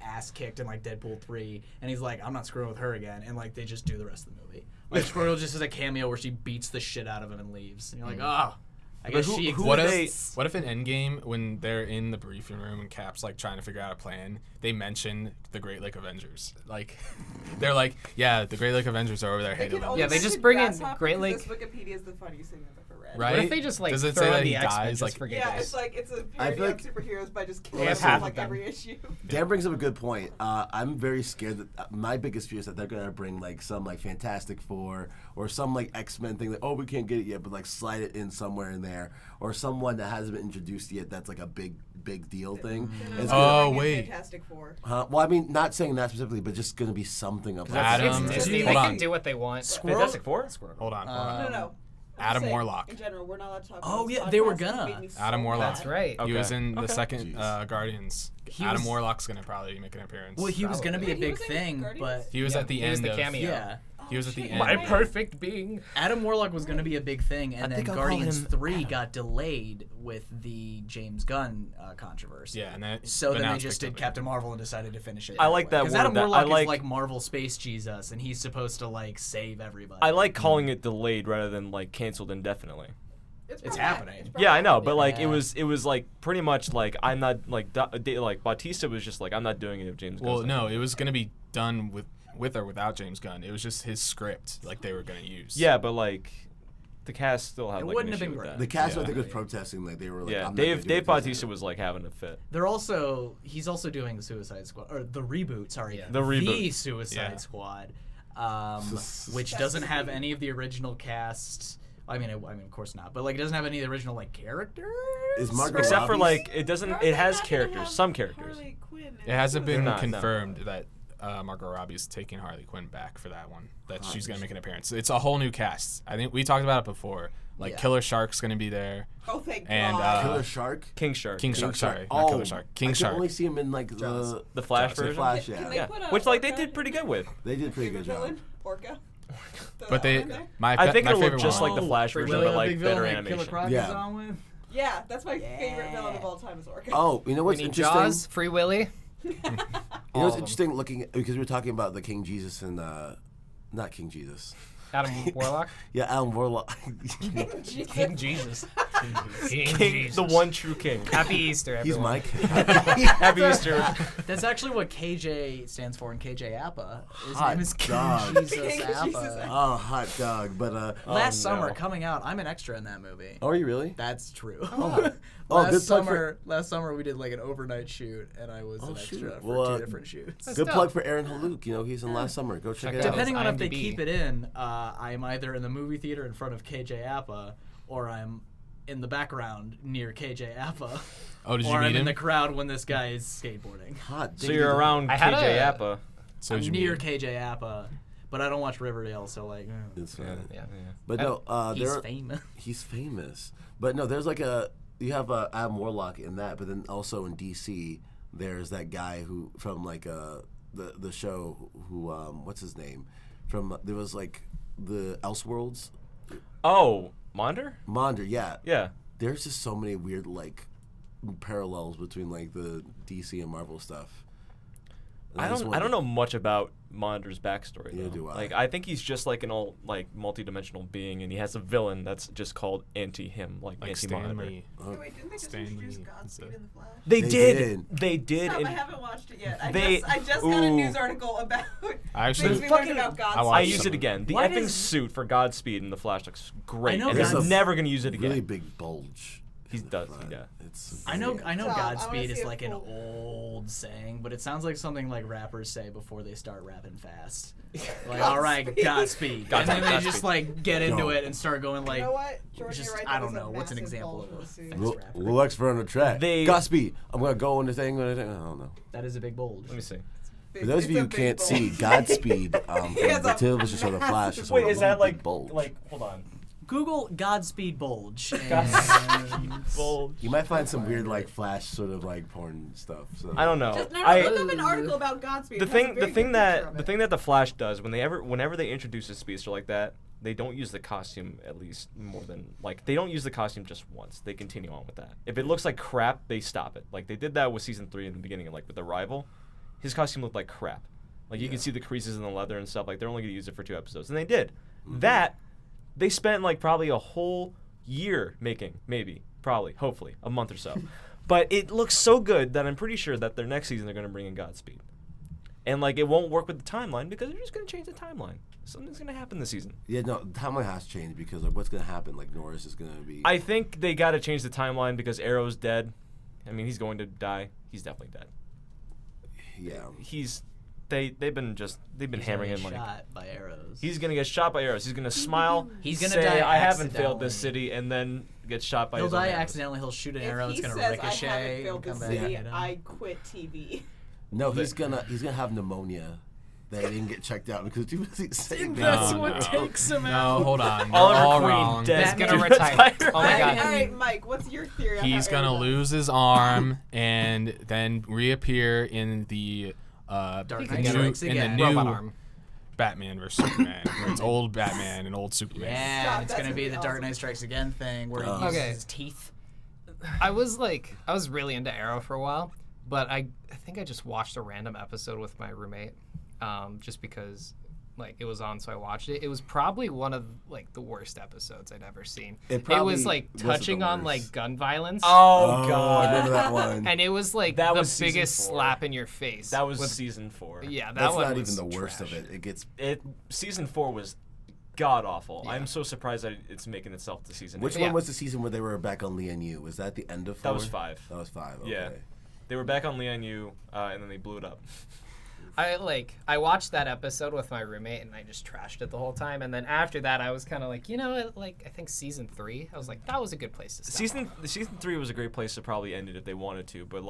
ass kicked in like Deadpool 3 and he's like, I'm not screwing with her again, and like they just do the rest of the movie. Like Squirrel just has a cameo where she beats the shit out of him and leaves. And you're like, oh, I guess she who What exists. if in Endgame, when they're in the briefing room and Cap's like trying to figure out a plan, they mention the Great Lake Avengers? Like, they're like, yeah, the Great Lake Avengers are over there hating them. Yeah, they just bring in Great Lake- This Wikipedia is the funniest thing I've ever read. Right? What if they just like Does it throw say in that the he X-Men dies, just like- for Yeah, giggles? it's like it's a I parody feel on like- superheroes by just They killing have them half like of them. every issue. Dan brings up a good point. I'm very scared that my biggest fear is that they're gonna bring like some like Fantastic Four or some like X-Men thing that we can't get it yet, but like slide it in somewhere in there, or someone that hasn't been introduced yet that's like a big deal thing. It's gonna- Oh, wait. Fantastic Four. well, I mean, not saying that specifically, but just gonna be something about Adam- It's It's Disney. hold They on. can do what they want. Fantastic Four? Hold on. No. I'm Adam saying, Warlock. In general, we're not allowed to talk Oh, about this yeah, they were podcast. It gonna. made me so Adam Warlock. That's right. He was Okay. in the Okay. second Jeez. Guardians. He Adam was- Warlock's gonna probably make an appearance. Well, he was gonna be a Wait, he big was in thing, Guardians? but He was Yeah, at the he end was the of cameo. yeah. He was at the end. My perfect being. Adam Warlock was going to be a big thing, and then think I'll call Guardians him 3 Adam. got delayed with the James Gunn controversy. Yeah, and that. So but then now they it's just picked did up Captain Marvel and decided to finish it. I like that Because word. Adam that Warlock I is like Marvel Space Jesus, and he's supposed to like save everybody. I like calling it delayed rather than like canceled indefinitely. It's happening. Yeah, I know, but like Yeah. it was like pretty much like I'm not like like Bautista was just like I'm not doing it if James. Well, Gunn's no, it was gonna be done with or without James Gunn. It was just his script, like they were gonna use. Yeah, but like the cast still had It like wouldn't an have issue been with great. The cast, I Yeah. think, was protesting. Like they were like, Yeah, I'm not gonna Dave do it Bautista this was like having a fit. He's also doing the Suicide Squad, or the reboot, sorry. Yeah. The reboot. The Suicide Yeah. Squad, which doesn't have any of the original cast. I mean, of course not, but like it doesn't have any of the original like characters. Is Margot Except for Robbie's- like it doesn't. It has characters, some characters. It hasn't been not, no. confirmed that Margot Robbie's taking Harley Quinn back for that one. That she's gonna make an appearance. It's a whole new cast. I think we talked about it before. Like Yeah. Killer Shark's gonna be there. Oh, thank And, God. Killer Shark. King Shark. King Shark, sorry, not Killer Shark. King I Shark. can only see him in like the The Flash The version. Flash. Can Yeah, they Yeah, put a which like they Orca? did pretty good with. they did a pretty Favorite good job. villain? Orca. But they, My I think my it'll look favorite just one. like the Flash version, Really but a like big villain better like animation. Killer Croc Yeah. is on with? yeah, that's my favorite villain of all time is Orca. Oh, you know We what's need interesting? Jaws, Free Willy. You know what's interesting? Looking because we were talking about the King Jesus and not King Jesus. Adam Warlock. Yeah, Alan Warlock. King Jesus. King King, the one true king. Happy Easter, He's everyone. Mike. Happy Easter. That's actually what KJ stands for in KJ Appa. His Hot name is King dog. Jesus King Appa. Jesus Appa. Oh, hot dog. But Last no. summer, coming out, I'm an extra in that movie. oh, are you really? That's true. Oh, last good plug for- summer we did like an overnight shoot, and I was an extra shoot. for Well, 2 different shoots. Good dope. plug for Aaron Hluch. You know, he's in Last Summer. Go check Check it it out. out. Depending on if they IMDb. keep it in, I'm either in the movie theater in front of KJ Appa, or I'm in the background near KJ Appa, Oh, did you or I'm meet in him? the crowd when this guy is skateboarding. Hot. So you're around I had KJ a- Appa. So I'm did you meet near him? KJ Appa, but I don't watch Riverdale, so like, It's fine. Yeah. But no, he's there. famous. He's famous. But no, there's like you have Adam Warlock in that, but then also in DC, there's that guy who from like the show who what's his name from there was like the Elseworlds. Oh, Monder? Monder, yeah. Yeah. There's just so many weird like parallels between like the DC and Marvel stuff. And I just don't wanted- know much about Monder's backstory. Neither though. do I. Like I think he's just like an all like multi-dimensional being, and he has a villain that's just called anti-him, like Like anti-Monitor. Stanley. Wait, didn't they just Stan introduce Lee, Godspeed it's a- in the Flash? They They did. did. They did. Stop, I and haven't watched it yet. I They- just got a Ooh. news article about I actually- things we learned Fucking- about I Godspeed. I watched use some it of again. The Why effing does- suit for Godspeed in the Flash looks great, I know and There's they're a never gonna use it again. really big bulge. He does, Front. yeah. It's I know Stop, I wanna Godspeed see is a like an full- old saying, but it sounds like something like rappers say before they start rapping fast. Like, all right, Godspeed. And then they just like get into Yo. it and start going like, You know what? Jordan, just, you're right. I that don't was a know, what's an massive example bulge of in a the suit. famous rapper? Lux for on the track. They- Godspeed. I'm gonna go on the thing. I don't know. That is a big bulge. Let me see. For those of It's you a who big can't bulge. see, Godspeed from has the a television show The Flash massive is Wait, one is that big bulge. like? Hold on. Google Godspeed bulge. And Bulge. You might find some weird like Flash sort of like porn stuff. So. I don't know. Just, no, I look up an article about Godspeed. the It has a thing very the good thing picture that of the it. thing that the Flash does whenever they introduce a speedster like that, they don't use the costume at least more than like they don't use the costume just once. They continue on with that. If it looks like crap, they stop it. Like they did that with season 3 in the beginning, like with the Rival. His costume looked like crap. Like you can see the creases in the leather and stuff. Like they're only gonna use it for 2 episodes, and they did. That they spent like probably a whole year making, hopefully a month or so. But it looks so good that I'm pretty sure that their next season they're gonna bring in Godspeed. And like it won't work with the timeline because they're just gonna change the timeline. Something's gonna happen this season. Yeah, no, the timeline has changed because like what's gonna happen? Like Norris is gonna be. I think they gotta change the timeline because Arrow's dead. I mean, he's going to die. He's definitely dead. yeah. They've been hammering him like shot by arrows. he's gonna get shot by arrows. He's gonna smile. He's gonna say, die I haven't failed this accidentally. city, and then get shot by. He'll his own die arrows. accidentally. He'll shoot an If arrow. he It's gonna says, ricochet I haven't and failed come the back. city, and hit him. I quit TV. No, he's gonna have pneumonia. That he didn't get checked out because he was busy saving. That's No, what no. takes him No, out. hold on. You're Oliver all Queen wrong. dead. He's gonna Dude, retire. retire. Oh my god. All right, Mike, what's your theory on He's how gonna Arrow died? lose his arm and then reappear in the Dark He Knight could Strikes in the Again. new Robot arm. Batman versus Superman. Where it's old Batman and old Superman. Yeah, Stop, it's that's gonna be gonna the be Dark awesome. Knight Strikes Again thing where he Oh. uses Okay. his teeth. I was really into Arrow for a while, but I think I just watched a random episode with my roommate, just because it was on, so I watched it. It was probably one of the worst episodes I'd ever seen. It It probably was wasn't the touching on worst. gun violence. Oh I God. remember that one. And it was That the was season biggest 4. slap in your face. That was with- season 4. Yeah, that That's one not was even the worst trash. of it. It gets. Season 4 was god awful. Yeah. I'm so surprised that it's making itself to season. Which 8. one was the season where they were back on Lee and You? Was that the end of 4? That was 5. That was 5. Okay. Yeah. They were back on Leon U, and then they blew it up. I watched that episode with my roommate and I just trashed it the whole time. And then after that, I was kind of I think season 3. I was like, that was a good place to stop. Season 3 was a great place to probably end it if they wanted to, but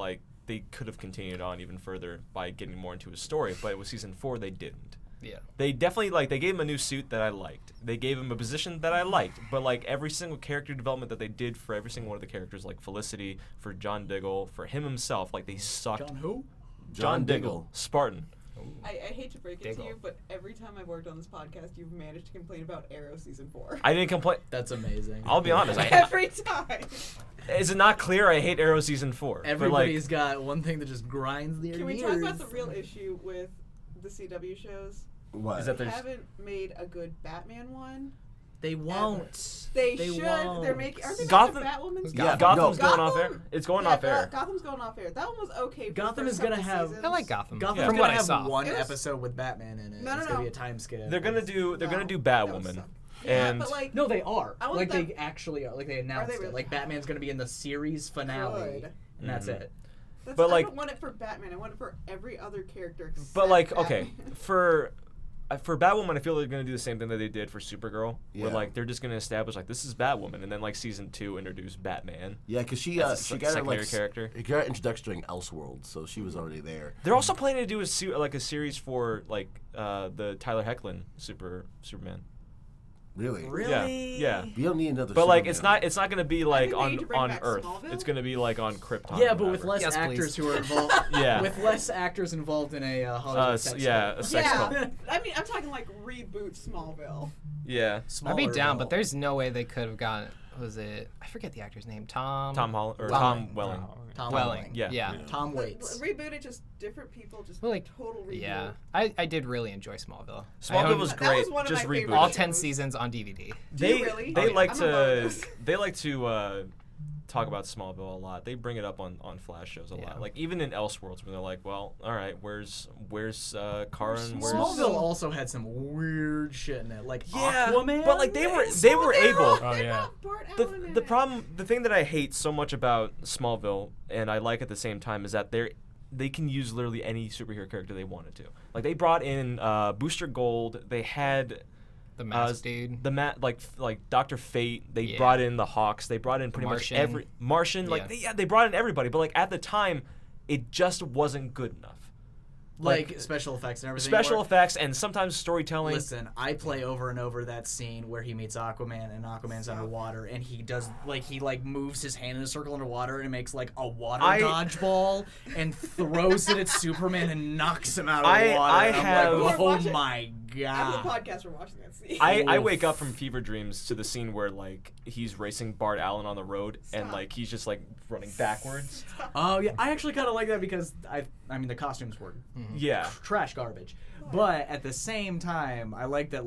they could have continued on even further by getting more into his story. But with season 4, they didn't. Yeah. They definitely they gave him a new suit that I liked. They gave him a position that I liked. But every single character development that they did for every single one of the characters, like Felicity, for John Diggle, for him himself, they sucked. John who? John Diggle, Spartan. I hate to break it to Diggle. you, but every time I've worked on this podcast, you've managed to complain about Arrow season 4. I didn't complain. That's amazing. I'll be honest. Every time. Is it not clear? I hate Arrow season 4. Everybody's got one thing that just grinds their Can we gears. talk about the real issue with the CW shows? What? Is that They there's haven't made a good Batman one. They won't. They should. won't. They're making. Aren't they Gotham- making Batwoman's? Yeah, Gotham's no. going off air. It's going off air. Gotham's going off air. That one was okay. For Gotham the is first gonna couple have- seasons. I like Gotham. Gotham's Yeah. From gonna what I have saw. one It was- episode with Batman in it. No, it's no, gonna no. be a time skip. They're gonna do No, Batwoman, that was Yeah, and but No, they are. I want Like them- they actually are. Like they announced they it. really? Like Batman's gonna be in the series finale, Good. and that's Mhm. it. But, I don't want it for Batman. I want it for every other character. Except but okay, Batman. for Batwoman, I feel they're gonna do the same thing that they did for Supergirl, Yeah. where they're just gonna establish this is Batwoman, and then season 2 introduce Batman. Yeah, because she As a got her secondary character. She got introduced during Elseworlds, so she was already there. They're also planning to do a series for the Tyler Hoechlin Superman. Really? Really? Yeah. We don't need another. But Superman. it's not gonna be I think they on need to bring on back Earth. Smallville. It's gonna be on Krypton. Yeah, or but with whatever. less Yes, actors please. who are involved. Yeah. With less actors involved in a Hollywood sex yeah, tape. a sex cult. Yeah, I mean, I'm talking reboot Smallville. Yeah. I'd be Smaller down, role. but there's no way they could have gotten. Was it? I forget the actor's name. Tom Tom Welling. Welling. Tom Welling. Yeah. Yeah. Tom Waits. Reboot it, just different people, just Well, total reboot. Yeah. I did really enjoy Smallville. I Smallville own was That great. was one of Just my favorite reboot. all it. 10 seasons on DVD. Do you really? They Oh, like I'm a bonus. to talk about Smallville a lot. They bring it up on Flash shows a Yeah. lot. Even in Elseworlds, when they're like, well, all right, where's Kara and where's Smallville also had some weird shit in it, like Yeah, Aquaman. but they were able. Oh, yeah. The thing that I hate so much about Smallville, and I like at the same time, is that they can use literally any superhero character they wanted to. They brought in Booster Gold. They had The Mask Dude. the like Dr. Fate. They Yeah. brought in the Hawks. They brought in pretty Martian. much every Martian. Yeah. They brought in everybody. But at the time, it just wasn't good enough. like special effects and everything. Special where- effects and sometimes storytelling. Listen, I play over and over that scene where he meets Aquaman and Aquaman's underwater and he does he moves his hand in a circle underwater and makes a water dodgeball and throws it at Superman and knocks him out of the water. I And I'm have- like, oh Watch it. my After the god. podcast, we're watching that scene. I Oof. wake up from fever dreams to the scene where he's racing Bart Allen on the road and Stop. he's just running backwards. Oh yeah, I actually kind of like that because I mean the costumes were Yeah. trash garbage, but at the same time I like that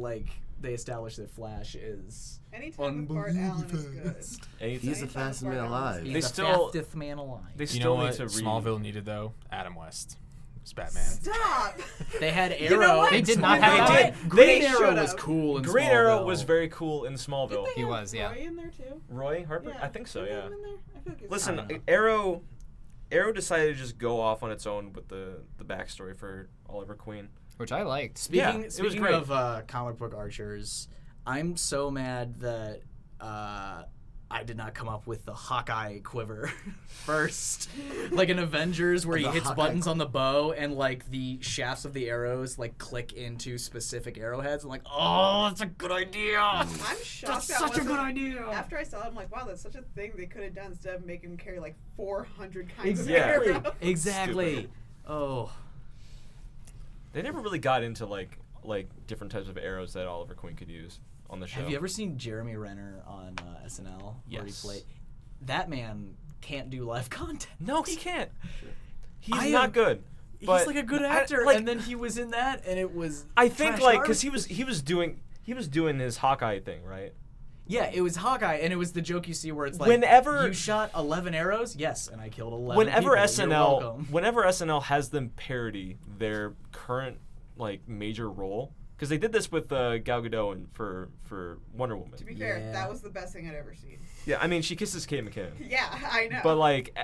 they established that Flash is Anytime with Bart Allen is good. Anything. He's the Anytime fastest Bart man Allen alive. is They the still- fastest man alive. They You still know need what to Smallville needed though? Adam West. It's Batman. Stop. They had know Arrow. what? They did not They have did. that. Green They Arrow was should've. cool in Green Smallville. Arrow was very cool in Smallville. Did they He have was, yeah. Roy in there too? Roy Harper? Yeah. I think so, Did they yeah. have him in there? I feel like he was Listen, I don't know. Arrow decided to just go off on its own with the backstory for Oliver Queen. Which I liked. Speaking, it was speaking great. of comic book archers, I'm so mad that I did not come up with the Hawkeye quiver first. Like in Avengers where he The hits Hawkeye buttons on the bow and the shafts of the arrows click into specific arrowheads. I'm like, oh, that's a good idea. I'm shocked That's that such a wasn't- good idea. After I saw it, I'm like, wow, that's such a thing they could have done instead of making him carry 400 kinds Exactly. of arrows. Exactly. Oh. They never really got into like different types of arrows that Oliver Queen could use on the show. Have you ever seen Jeremy Renner on SNL? Yes. Where he played? That man can't do live content. No, he can't. He's not good. But He's like a good actor, and then he was in that, and it was. I think like because trash he was doing his Hawkeye thing, right? Yeah, it was Hawkeye, and it was the joke you see where it's like, Whenever you shot 11 arrows, yes, and I killed 11 whenever people. You're SNL welcome. whenever SNL has them parody their current like major role, because they did this with Gal Gadot for Wonder Woman. To be fair, Yeah. that was the best thing I'd ever seen. Yeah, I mean she kisses Kate McKinnon. Yeah, I know. But like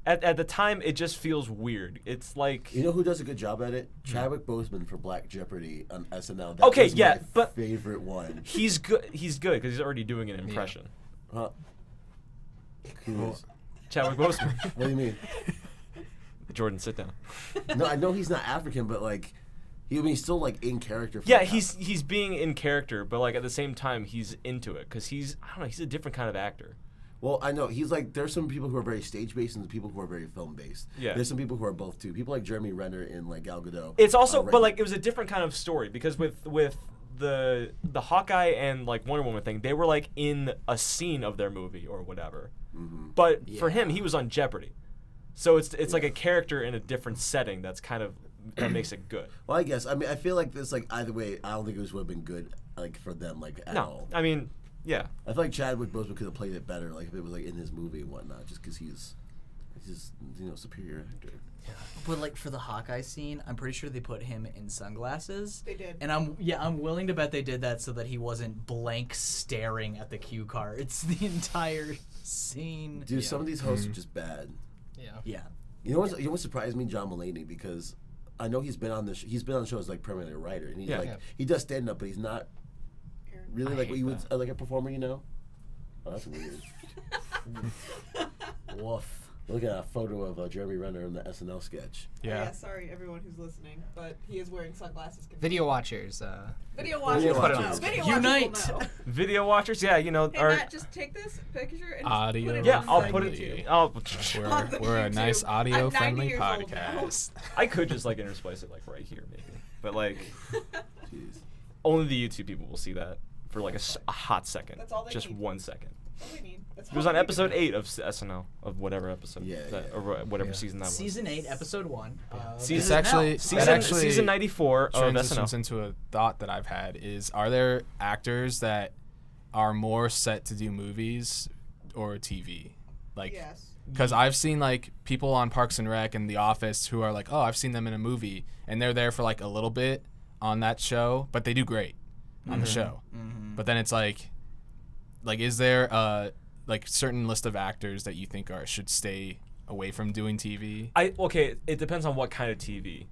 at the time it just feels weird. It's like You know who does a good job at it? Chadwick Boseman for Black Jeopardy on SNL. That Okay, was yeah, my but- favorite one. he's good because he's already doing an impression. Huh? Who is? Chadwick Boseman. What do you mean? Jordan, sit down. No, I know he's not African, but like, he's still like in character. For Yeah, the he's being in character, but like at the same time he's into it because he's a different kind of actor. Well, I know he's like. There's some people who are very stage based and people who are very film based. Yeah. There's some people who are both too. People like Jeremy Renner and like Gal Gadot. It's also, are but like it was a different kind of story because with the Hawkeye and like Wonder Woman thing, they were like in a scene of their movie or whatever. Mm-hmm. But for him, he was on Jeopardy, so it's like a character in a different setting that's kind of that makes it good. Well, I guess. I mean, I feel like this like either way. I don't think it would have been good like for them like at all. I mean, yeah. I feel like Chadwick Boseman could have played it better, like if it was like in his movie and whatnot, just because he's just superior actor. But like for the Hawkeye scene, I'm pretty sure they put him in sunglasses. They did. And I'm willing to bet they did that so that he wasn't blank staring at the cue cards the entire scene. Dude, some of these hosts are just bad. Yeah. Yeah. You know what surprised me? John Mulaney, because I know he's been on the he's been on shows like permanent writer, and he's he does stand up, but he's not really like what you would like a performer, you know? Oh, that's weird. Woof. Look at a photo of Jeremy Renner in the SNL sketch. Yeah, sorry everyone who's listening, but he is wearing sunglasses. Video watchers. Video watchers. Video will watchers. know. Video Unite. watchers will know. Video watchers, yeah, you know, Hey are Matt, just take this picture and Audio. just put it yeah, on I'll the put YouTube. it. On the We're a nice YouTube. I'm audio 90 friendly years old now. podcast. I could just like intersplice it like right here maybe, but like Jeez. only the YouTube people will see that for like a hot second, That's all they just need. 1 second. That's all we need. That's It was all on we episode need. 8 of SNL, of whatever episode, Yeah, or whatever season that was. Season 8, episode 1. Season- It's actually season 94 of transitions SNL. into a thought that I've had is: are there actors that are more set to do movies or TV? Like, Yes. because I've seen like people on Parks and Rec and The Office who are like, oh, I've seen them in a movie, and they're there for like a little bit on that show, but they do great on the show. But then it's like, is there a like certain list of actors that you think should stay away from doing TV? Okay, it depends on what kind of TV,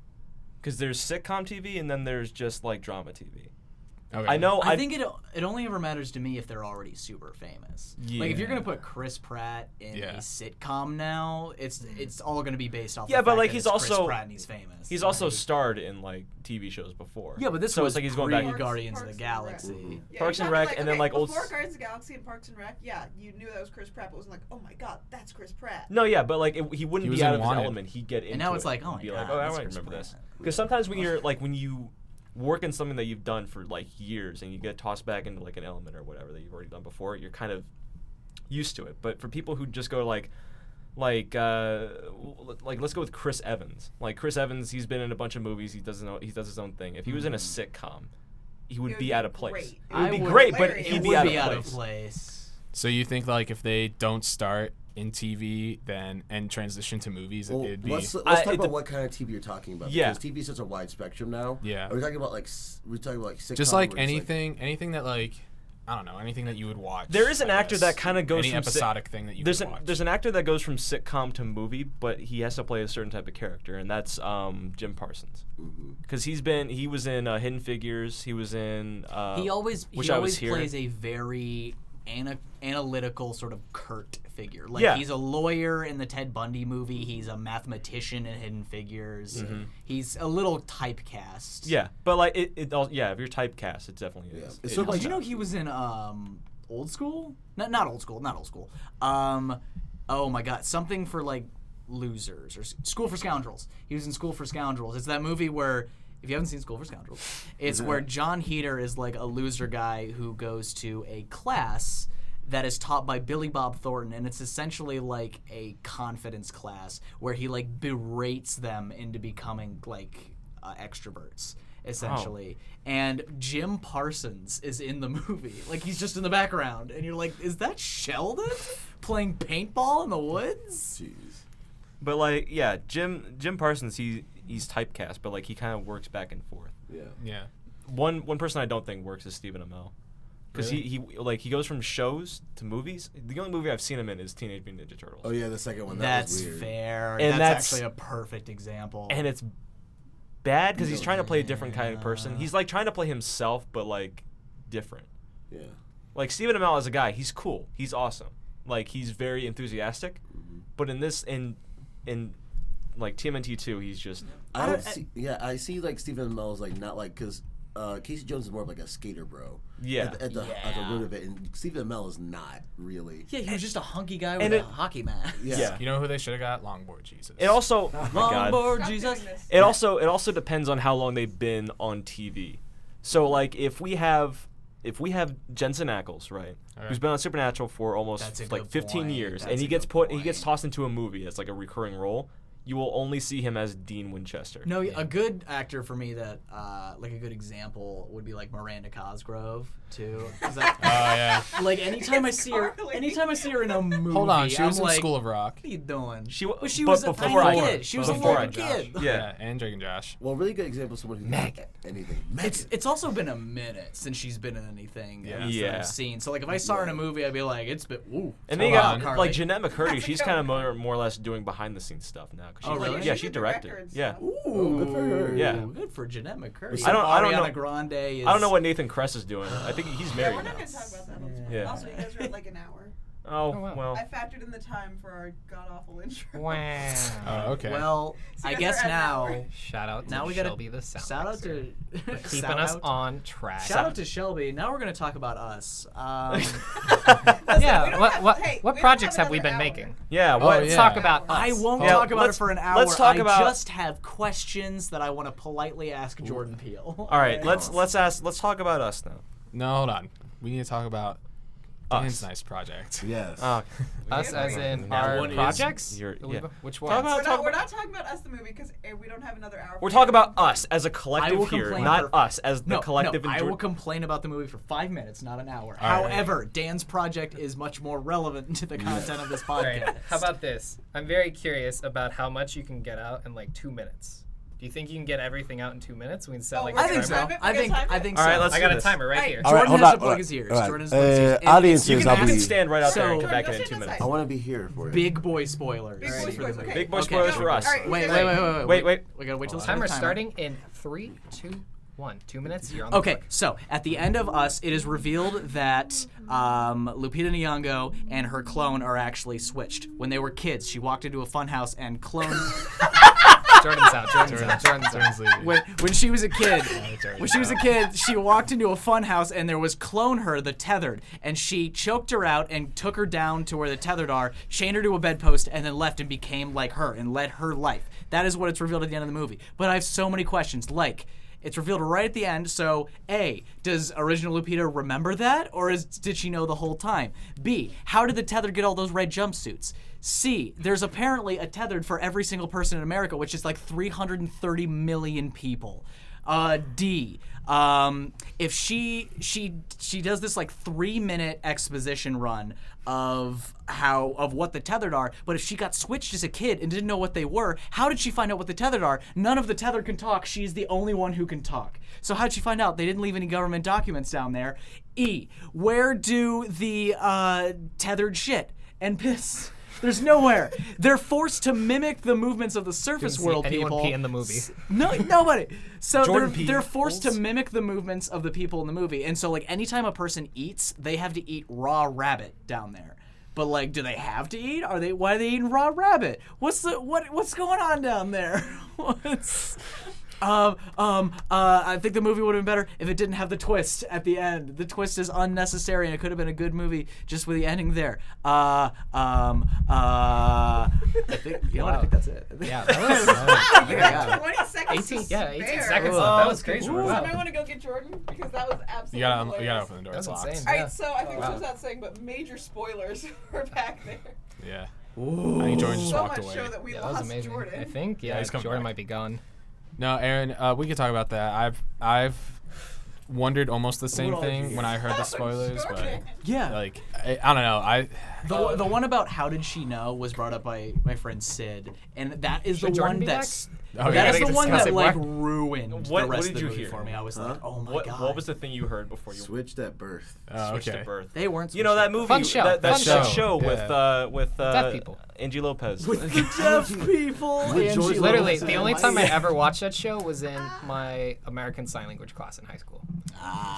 because there's sitcom TV and then there's just like drama TV. Okay. I know. I think it only ever matters to me if they're already super famous. Like if you're gonna put Chris Pratt in a sitcom now, it's all gonna be based off. Yeah, the but fact like that he's it's Chris also Pratt and he's famous. He's also starred in like TV shows before. Yeah, but this so was it's like he's going back. Guardians of the Parks and Rec. Galaxy. Yeah, Parks you're and talking Rec, and then, like, old before s- Guardians of the Galaxy and Parks and Rec. Yeah, you knew that was Chris Pratt, but it wasn't like, oh my god, that's Chris Pratt. No, yeah, but like he wouldn't He was be out in of his Wanted. element. He'd get into And now it's it like, oh and my be God, like, oh, I that's might Chris remember this. Pratt. Because sometimes when you're like when you work in something that you've done for like years and you get tossed back into like an element or whatever that you've already done before, you're kind of used to it. But for people who just go like let's go with Chris Evans. Like Chris Evans, he's been in a bunch of movies. He does his own thing. If he was in a sitcom, he would be out of place. great. It would be It would great, but hilarious. he'd It be would out be of out place. of place. So you think like if they don't start in TV then and transition to movies, Well, it'd be let's talk it about de- what kind of TV you're talking about. Yeah. Because TV is such a wide spectrum now. Yeah. Are we talking about like sitcom? just like or anything that like I don't know, anything that you would watch. There is an I actor guess. that kind of goes any from episodic thing that you there's would watch. there's an actor that goes from sitcom to movie, but he has to play a certain type of character, and that's Jim Parsons. Because he was in Hidden Figures. He was in. He always Wish I Was Here. plays a very analytical sort of curt figure. Like Yeah. he's a lawyer in the Ted Bundy movie. He's a mathematician in Hidden Figures. He's a little typecast. Yeah, but like if you're typecast, it definitely is. It's It sort of is. like- Did you know he was in Old School? Not Old School. Not Old School. Oh my God, something for like losers or School for Scoundrels. He was in School for Scoundrels. It's that movie where If you haven't seen School for Scoundrels, it's where John Heder is like a loser guy who goes to a class that is taught by Billy Bob Thornton, and it's essentially like a confidence class where he like berates them into becoming like extroverts, essentially. And Jim Parsons is in the movie. Like, he's just in the background, and you're like, is that Sheldon playing paintball in the woods? Jeez. But like, yeah, Jim Parsons, he's typecast, but like he kind of works back and forth. Yeah. One person I don't think works is Stephen Amell. Because he goes from shows to movies. The only movie I've seen him in is Teenage Mutant Ninja Turtles. Oh yeah, the second one. That's was weird. fair. And that's actually a perfect example. And it's bad because he's trying to play a different kind of person. He's like trying to play himself, but like different. Yeah. Like Stephen Amell as a guy, he's cool. He's awesome. Like he's very enthusiastic. But in this in like TMNT 2, he's just. I see like Stephen Amell is like not like because Casey Jones is more of like a skater bro. Yeah. At the root of it, and Stephen Amell is not really. Yeah, he was just a hunky guy with a hockey mask. Yeah. You know who they should have got? Longboard Jesus. It also. Oh my God. Longboard Jesus. It also depends on how long they've been on TV. So like if we have Jensen Ackles, right, who's been on Supernatural for almost like 15 years, and he gets tossed into a movie as like a recurring role, you will only see him as Dean Winchester. No, a good actor for me that like a good example would be like Miranda Cosgrove too. Yeah. Like anytime I see her in a movie, Hold on, she was I'm in like, School of Rock. What are you doing? She was a before tiny I kid. She was a before little I- kid. Yeah. And Drake and Josh. Well, really good example of someone who's not anything. It's also been a minute since she's been in anything that Yeah. I've seen. So like if I saw her in a movie, I'd be like, it's been ooh. And then you got Carly. like Jeanette McCurdy. She's kind of more or less doing behind the scenes stuff now. Oh, really? Yeah, She she did directed. records, Yeah. so. Ooh, good for her. Yeah. Good for Jeanette McCurdy. I don't know. Ariana Grande is. I don't know what Nathan Kress is doing. I think he's Yeah, married we're now. not going to talk about that on this one. Yeah. Also, you guys are at like an hour. Oh, wow. well. I factored in the time for our god-awful intro. Wow. Oh, okay. Well, So I you guys guess are at an now. hour. Shout out to Now we gotta Shelby the sound shout out to keeping shout us out- on track. Shout out to Shelby. Now we're gonna talk about us. Yeah. What we don't projects have have we been another making? Yeah. Oh, What? Let's yeah. talk about us. I won't Yeah, talk about it let's- for an hour. let's talk about- I just have questions that I want to politely ask Jordan Peele. All right. Let's talk about us now. No, hold on. We need to talk about Us. Dan's nice project. Yes. Us as in Now our what is projects? your- yeah. Which Talk ones? about- We're not talking about us, the movie, because we don't have another hour. We're for talking it. about us as a I will collective here, complain not for- us as the collective. No, I enjoy- will complain about the movie for 5 minutes, not an hour. All right. However, Dan's project is much more relevant to the content of this All podcast. right. How about this? I'm very curious about how much you can get out in like 2 minutes. Do you think you can get everything out in 2 minutes? We can set like a I think timer. so. Time it? I We think got time I it? think All so. right, let's I do got a this. timer right Hey, here. All right, Jordan hold has on, to plug hold his on. ears. All right. Jordan has to plug his ears. And Audiences, You can I'll have be. it stand right out there and Jordan, come back go in sit 2 on the minutes. side. I want to be here for it. Big boy spoilers. Big boy for the spoilers, movie. okay. Big boy Okay. spoilers for us. All right, Wait. Wait. We gotta wait till the Timer timer. starting in 3, 2, 1. 2 minutes. You're on the Okay, clock. so at the end of Us, it is revealed that Lupita Nyong'o and her clone are actually switched. When they were kids, she walked into a funhouse and cloned. Jordan's out. Jordan's leaving. when she was a kid, Jordan's she walked into a funhouse and there was Clone Her, the tethered, and she choked her out and took her down to where the tethered are, chained her to a bedpost, and then left and became like her and led her life. That is what it's revealed at the end of the movie. But I have so many questions, like. It's revealed right at the end, so A, does original Lupita remember that, or did she know the whole time? B, how did the tethered get all those red jumpsuits? C, there's apparently a tethered for every single person in America, which is like 330 million people. D, if she does this like 3-minute exposition run of what the tethered are, but if she got switched as a kid and didn't know what they were, how did she find out what the tethered are? None of the tethered can talk. She's the only one who can talk. So how'd she find out? They didn't leave any government documents down there. E, where do the tethered shit and piss? There's nowhere. They're forced to mimic the movements of the surface Didn't see world anyone people. pee in the movie. No, nobody. So Jordan they're peed forced to holes? mimic the movements of the people in the movie, and so like anytime a person eats, they have to eat raw rabbit down there. But like, do they have to eat? Why are they eating raw rabbit? What's going on down there? I think the movie would have been better if it didn't have the twist at the end. The twist is unnecessary, and it could have been a good movie just with the ending there. I think, you know what? I think that's it. Yeah, that was, You got 20 seconds 18 Despair. seconds Oh, left. That was crazy. Does Wow. anybody want to go get Jordan? Because that was absolutely You gotta hilarious. open the door. That It's was locked. insane. All right, Yeah. so I think Wow. Joe's not saying, but major spoilers were back there. Yeah. I think Jordan just So walked much away. show that we Yeah, that was lost amazing. Jordan. I think he's coming Jordan back. might be gone. No, Aaron, we could talk about that. I've wondered almost the same What all thing you when I heard the spoilers, but Jordan. Yeah. like I don't know. The one about how did she know was brought up by my friend Sid, and that is Should the Jordan one be that's Okay. that We is the gotta one discuss that it like more. ruined What- the what rest did of the you movie hear? for me. I was like, oh my god. What was the thing you heard before you Switched at birth. switched okay. to birth? They weren't. You know that movie, Fun show. that Fun show, show. with Deaf people. Angie Lopez. with the deaf people. With and George she Literally, Lopez the and only Mike. time I ever watched that show was in my American Sign Language class in high school.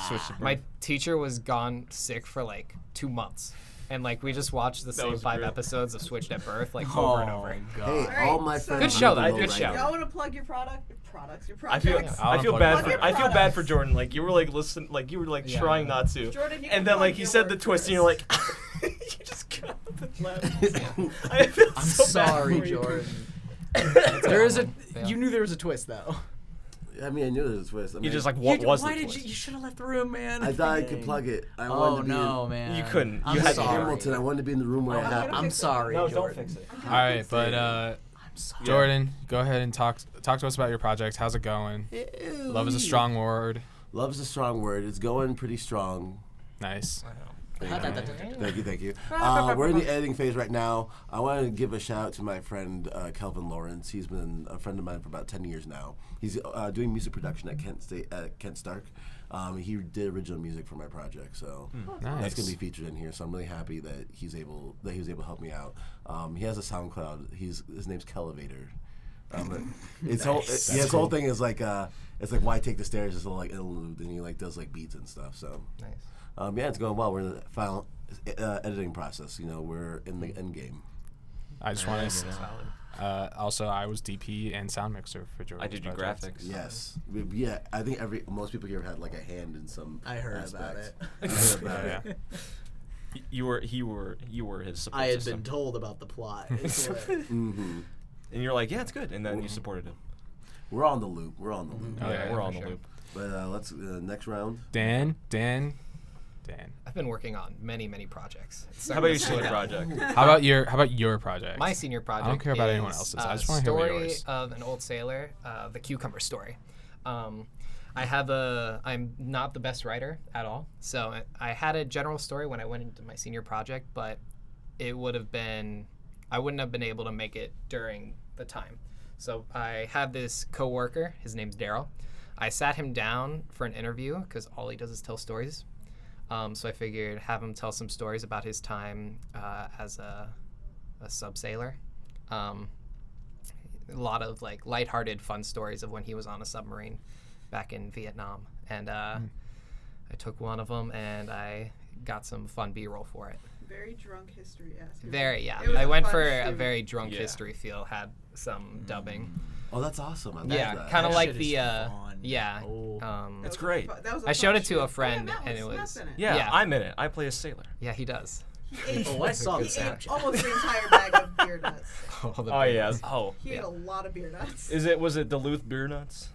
Switched to birth. My teacher was gone sick for like 2 months. And like we just watched the same was 5 great. episodes of Switched at Birth like Oh over and over. god. Hey, Alright, all my so- friends. Good show, live though, below good right show. now. Y'all want to plug your products, your I feel projects? I'll I feel unplug bad my for phone. I feel bad for Jordan. Like you were like you were Yeah. trying not to. Jordan, you And can then plug like he your said the work twist, and first. you're like, you just got up and left. I feel I'm so bad sorry, for you. Jordan. It's There is a. Yeah. You knew there was a twist though. I mean, I knew there was a twist. I mean, You just like what was Why the did twist? you? You should have left the room, man. I thought I could plug it. I Oh wanted to be no, in, man. You couldn't. I'm You had to sorry. Hamilton. I wanted to be in the room where it I'm happened. gonna I'm sorry, No, Jordan. don't fix it. All right, but I'm sorry. Jordan, go ahead and talk to us about your project. How's it going? Love is a strong word. Love is a strong word. It's going pretty strong. Nice. Thank you. We're in the editing phase right now. I want to give a shout out to my friend Kelvin Lawrence. He's been a friend of mine for about 10 years now. He's doing music production at Kent Stark. He did original music for my project, so Nice. that's gonna be featured in here. So I'm really happy that he was able to help me out. He has a SoundCloud. His name's Kellevator. His whole thing is like it's like why take the stairs? It's like interlude, and he like does like beats and stuff. So Nice. yeah, it's going well. We're in the final editing process. You know, we're in the end game. I just want to. Also, I was DP and sound mixer for Jordan. I did your graphics. Yes, yeah. I think most people here had like a hand in some. I heard aspect. about it. I heard about Yeah. it. You were his support I had system. been told about the plot. It's like- Mm-hmm. And you're like, yeah, it's good, and then you supported it. We're on the loop. We're on the loop. Oh, yeah, we're for on the sure. loop. But let's next round. Dan. I've been working on many projects. It's How about your starting senior to slow down. project? How about your project? My senior project. I don't care about anyone is else's. I a just want to hear about story yours. of an old sailor, the cucumber story. I'm not the best writer at all, so I had a general story when I went into my senior project, but I wouldn't have been able to make it during the time. So I had this coworker. His name's Daryl. I sat him down for an interview because all he does is tell stories. So I figured have him tell some stories about his time as a subsailor. A lot of like lighthearted, fun stories of when he was on a submarine back in Vietnam. And I took one of them and I got some fun B-roll for it. Very drunk history esque. Very, yeah. It was I a went fun for a student. very drunk Yeah. history feel, had some dubbing. Oh, that's awesome. I love Yeah, that. kind of That like shit the, is fun. yeah. Oh. That It's was a great. That was a I showed fun it to a shoot. friend, Oh, yeah, Matt and it was- Smith in it. Yeah, Yeah. I'm in it. I play a sailor. Yeah, he does. He ate, Oh, I saw the he ate Snapchat. almost the entire bag of beer nuts. All the Oh big yeah. ones. Oh. He ate a lot of beer nuts. Was it Duluth beer nuts?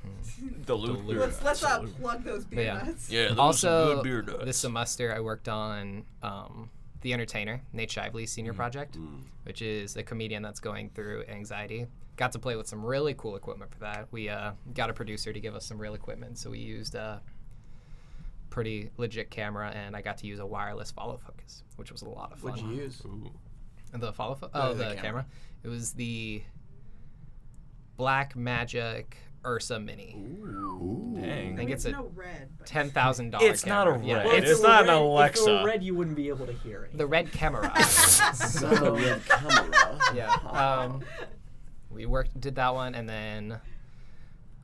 Duluth beer nuts. Let's not plug those beer Yeah. nuts. Yeah. those Also, good beer nuts. this semester I worked on The Entertainer, Nate Shively's senior project, which is a comedian that's going through anxiety. Got to play with some really cool equipment for that. We got a producer to give us some real equipment, so we used a pretty legit camera, and I got to use a wireless follow focus, which was a lot of fun. What'd you use? The follow the the camera. camera. It was the Black Magic Ursa Mini. Dang. I think it's a no red. But $10,000 It's not a camera. Yeah, red. it's It's not an If it Alexa. were red, you wouldn't be able to hear it. the red camera. So, red camera. Yeah. We did that one, and then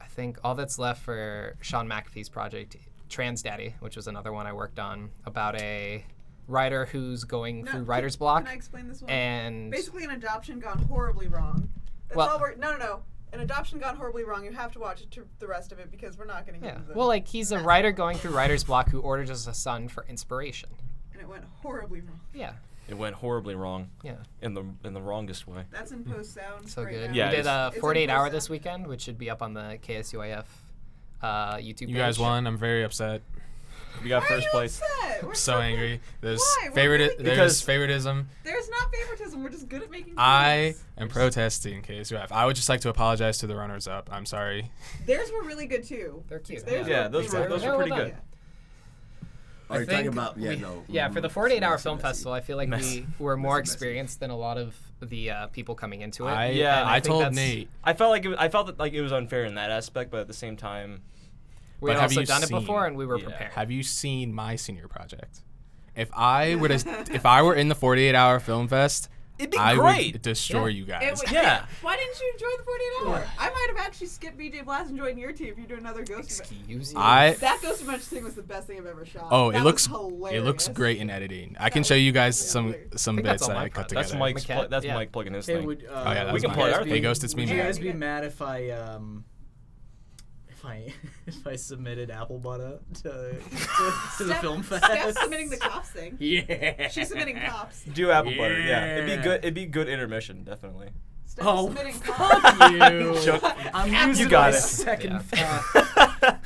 I think all that's left for Sean McAfee's project, Trans Daddy, which was another one I worked on about a writer who's going through writer's block. Can I explain this one? And Basically, an adoption gone horribly wrong. That's Well- all we're. No. An adoption gone horribly wrong. You have to watch it to the rest of it because we're not going to get yeah, into the. well, like he's a writer going through writer's block who orders a son for inspiration. And it went horribly wrong. Yeah. It went horribly wrong. Yeah. In the wrongest way. That's in post sound. So right good. now. Yeah, We did a It's in 48 hour post-sound. this weekend, which should be up on the KSUIF YouTube page. You guys won. I'm very upset. We got Why are first you place. upset? We're I'm so angry. There's Why? We're really good. there's Because- favoritism. There's not favoritism. We're just good at making. I videos. am protesting KSUIF. I would just like to apologize to the runners-up. I'm sorry. Theirs were really good too. They're cute. Theirs Yeah, were- those they were pretty well good. done. Are you talking about? Yeah, we- no. Yeah, for the 48 hour film Messy. festival, I feel like Messy. we were more Messy. experienced than a lot of the people coming into it. Yeah, And I think told that's- Nate. I felt that like it was unfair in that aspect, but at the same time, We But had have also you done it seen- before, and we were Yeah. prepared. Have you seen my senior project? If I were in the 48 hour film fest, it'd be I great. would destroy you It guys. was- Yeah. Why didn't you enjoy the 48 hour? I might have actually skipped BJ Blast and joined your team if you do another Ghost of Excuse you. That Ghost of Much thing was the best thing I've ever shot. Oh, That it was looks hilarious. great in editing. I can show you guys some hilarious. some I think that's bits on that my I cut project. together. That's Mike's. Maquette, That's yeah. Mike plugging his Hey, thing. would, Oh, yeah, that we was can mine. plug our be- thing. Hey, Ghost, it's me, Would you man. guys be mad if I if I submitted Apple Butter to the Steph- film fest? Steph's submitting the cops thing. Yeah. She's submitting cops. Do apple butter. Yeah, it'd be Yeah. good. It'd be good intermission, definitely. Steph's Oh, submitting fuck cops. you. Joke. I'm using got my it. second Yeah. thought.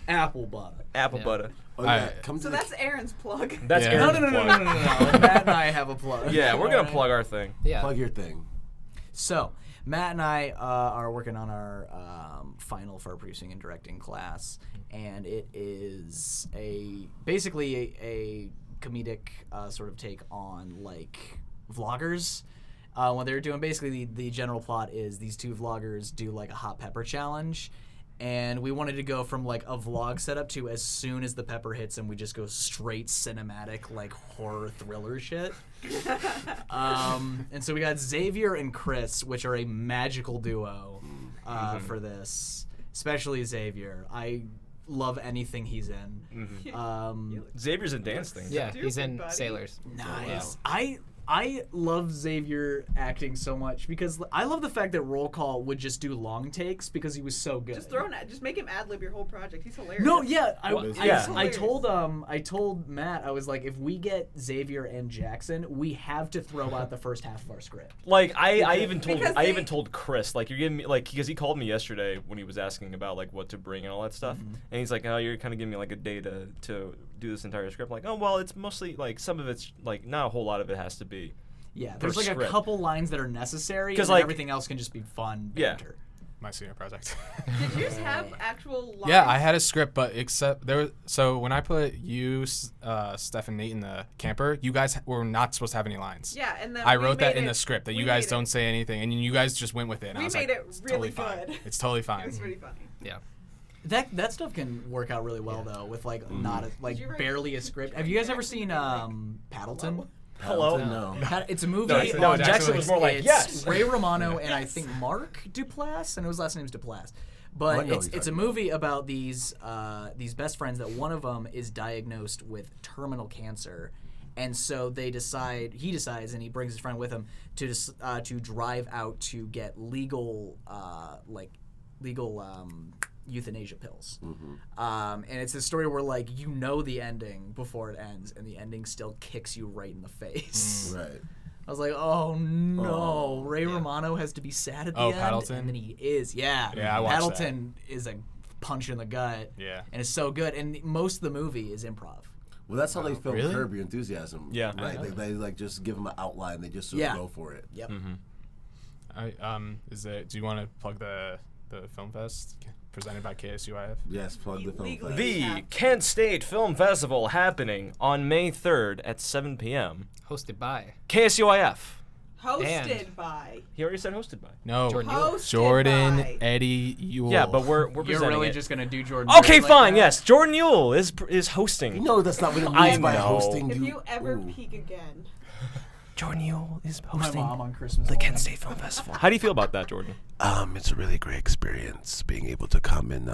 Apple Butter. Apple Yeah. butter. Oh, yeah. Alright. Come to So the that's Aaron's plug. That's Yeah. Aaron's No. plug. Matt and I have a plug. Yeah, we're gonna Alright. plug our thing. Yeah. plug your thing. So, Matt and I are working on our final for our producing and directing class, and it is basically a comedic sort of take on like vloggers. What they're doing, basically, the general plot is these two vloggers do like a hot pepper challenge. And we wanted to go from like a vlog setup to as soon as the pepper hits and we just go straight cinematic like horror thriller shit. And so we got Xavier and Chris, which are a magical duo for this, especially Xavier. I love anything he's in. Xavier's in dance things. Yeah, Do he's it, in buddy. Sailors. Nice. I love Xavier acting so much because I love the fact that Roll Call would just do long takes because he was so good. Just make him ad lib your whole project. He's hilarious. No, yeah, Yeah. I told Matt, I was like, if we get Xavier and Jackson, we have to throw out the first half of our script. Like I even Because told Chris, like, you're giving me, like, because he called me yesterday when he was asking about like what to bring and all that stuff, and he's like, oh, you're kind of giving me like a day to do this entire script. I'm like, oh well, it's mostly like some of it's like not a whole lot of it has to be. Yeah, there's like script. a couple lines that are necessary, 'Cause, and like- everything else can just be fun Yeah. banter. My senior project. Did you just have actual lines? Yeah, I had a script, but except there was, so when I put you, Steph, and Nate in the camper, you guys were not supposed to have any lines. Yeah, and then I we wrote that made in it- the script that we you guys made don't it- say anything, and you guys just went with it. And We I was made like, it it's really totally good. fine. It's totally It fine. was pretty funny. Yeah. That stuff can work out really well though, with like not a, like Did you write- barely a script. Have you guys ever seen Paddleton? Hello? No. It's a movie. No, Jackson was more like, it's yes. Ray Romano and I think Mark Duplass, and his last name's Duplass. But I know it's what you're a talking movie about these best friends that one of them is diagnosed with terminal cancer, and so he decides, and he brings his friend with him to drive out to get legal euthanasia pills. And it's a story where like you know the ending before it ends, and the ending still kicks you right in the face. Right. I was like, oh no, Oh. Ray Romano has to be sad at the Oh, end, Paddleton? and then he is. Yeah, Yeah, I watched Paddleton is a punch in the gut. Yeah. and it's so good. And most of the movie is improv. Well, that's how they film really? Curb Your Enthusiasm. Yeah. Right. They like just give them an outline. They just sort Yeah. of go for it. Yep. Do you want to plug the film fest presented by KSUIF? Yes. Plug the film. Legally. fest. The Kent State Film Festival happening on May 3rd at 7 p.m. Hosted by. KSUIF. Hosted by. He already said hosted by. No, Jordan Hosted Jordan, by. Eddie, Euell. Yeah, but we're You're presenting really it. just gonna do Jordan? Okay, Peele like fine. that? Yes, Jordan Euell is hosting. No, that's not what it I means by know. hosting. If you ever Ooh. peek again. Jordan Euell is My hosting mom on Christmas. the morning. Kent State Film Festival. How do you feel about that, Jordan? It's a really great experience being able to come and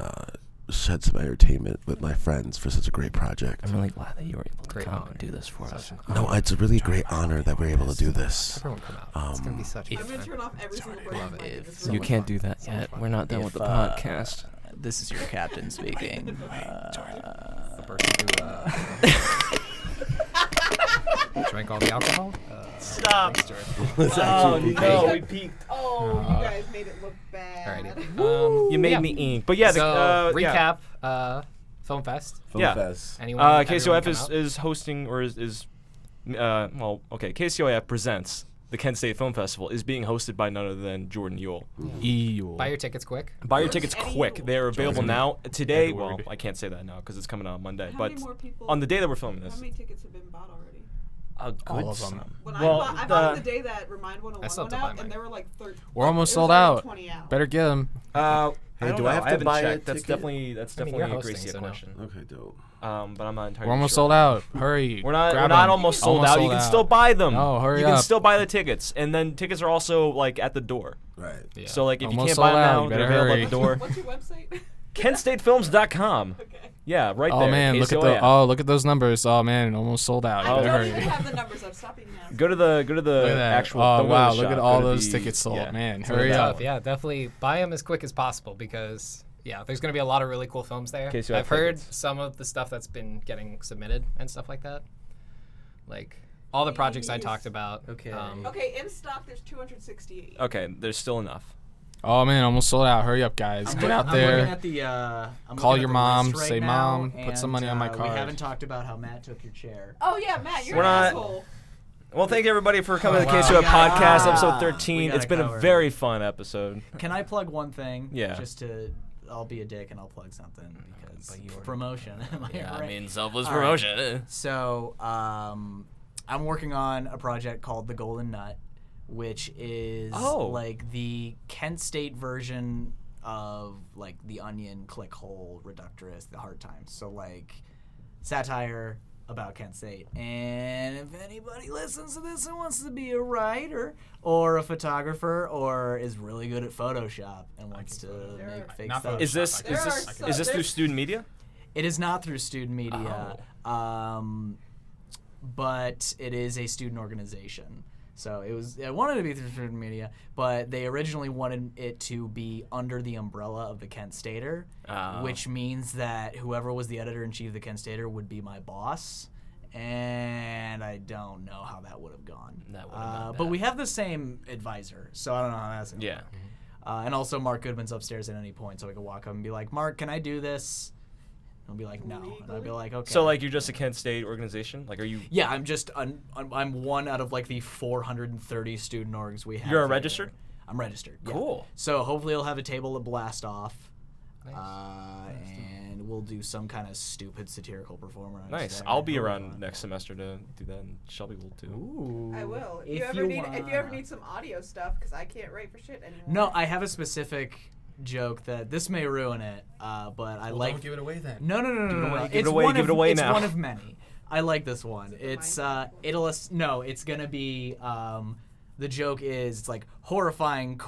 shed some entertainment with my friends for such a great project. I'm really glad that you were able to Great come honor. and do this for us. No, it's a really great honor that we're able to do this. Everyone come out. It's gonna be such a I'm gonna turn off every single voice love in my it. head. It's You really can't fun. do that yet. We're not done with the podcast. This is your captain speaking. the person who Drank all the alcohol. Stop. It's Oh actually no, we peaked. Oh, you guys made it look bad. Alrighty. You made me ink. But yeah, So yeah. recap. Film Fest. Film Yeah. Fest. Anyone? KSUIF is hosting or KSUIF presents the Kent State Film Festival is being hosted by none other than Jordan Euell. Euell. Buy your tickets quick. Buy your tickets quick. They're available now. Today, Every well, word. I can't say that now because it's coming out on Monday. How but many more people? on the day that we're filming How this, many tickets have been bought already? a good All of them. some. When Well, I bought it the day that Remind 101 still have went to buy out, mine. and there were like 30. We're almost it was sold already out. 20 out. Better get them. Hey, don't do know. I have to haven't buy a checked. That's ticket? definitely I mean, a you're hosting, Gracie so no. question. Okay, dope. But I'm not entirely. We're almost sure. sold out. Hurry. We're not. Grab We're not 'em. almost sold out. You can out. still buy them. No, hurry You can up. still buy the tickets, and then tickets are also like at the door. Right. Yeah. So like if Almost you can't buy sold them out. now, You they're better available hurry. at the door. What's your website? KentStateFilms.com. Okay. Yeah, right Oh there. man, look at KSUIF. look at those numbers. Oh man, almost sold out. You I better don't hurry. even have the numbers up. Stop being nasty. Go to the Look at that. actual. Oh don't go to wow, the look shop. at all Go to those the- tickets sold. yeah. Man, So hurry that's up. Yeah, definitely buy them as quick as possible because there's gonna be a lot of really cool films there. KSUIF I've heard tickets. some of the stuff that's been getting submitted and stuff like that. Like all the projects I talked about. Okay. Okay, in stock there's 268. Okay, there's still enough. Oh man, almost sold out. Hurry up, guys. Get out I'm looking there. at the, I'm Call looking your at the mom, list right say, now, "Mom, put some and, money on my We card." haven't talked about how Matt took your chair. Oh yeah, Matt, you're We're an not- asshole. Well, thank you everybody for coming to the wow. KSUIF We got- podcast, we episode 13. got It's it been a covered. very fun episode. Can I plug one thing? Yeah. Just to, I'll be a dick and I'll plug something because but you are- promotion. Am I right? selfless All right. promotion. So, I'm working on a project called The Golden Nut, which is like the Kent State version of like The Onion, Clickhole, Reductress, The Hard Times. So like satire about Kent State. And if anybody listens to this and wants to be a writer or a photographer or is really good at Photoshop and wants to make fake Not stuff. Is this There are so- is this through there's- student media? It is not through student media, but it is a student organization. So I wanted to be through student media, but they originally wanted it to be under the umbrella of the Kent Stater, which means that whoever was the editor-in-chief of the Kent Stater would be my boss. And I don't know how that would have gone. That would have been but bad. we have the same advisor, so I don't know how that's going to Yeah. work. And also Mark Goodman's upstairs at any point, so I could walk up and be like, Mark, can I do this? And he'll be like, no. And I'd be like, okay. So like you're just a Kent State organization? Like are you? Yeah, I'm just I'm one out of like the 430 student orgs we have. You're a here. registered? I'm registered. Yeah. Cool. So hopefully I'll have a table to blast off, Nice. and we'll do some kind of stupid satirical performance. Nice. there. I'll be around next semester to do that, and Shelby will too. Ooh. I will. If If you ever you need if you ever wanna. need some audio stuff, because I can't write for shit anymore. No, I have a specific joke that this may ruin it, but I like. Don't give it away then. No. away, give it It's away, one give of, it away it's now. one of many. I like this one. It's mine? it's gonna be the joke is it's like horrifying :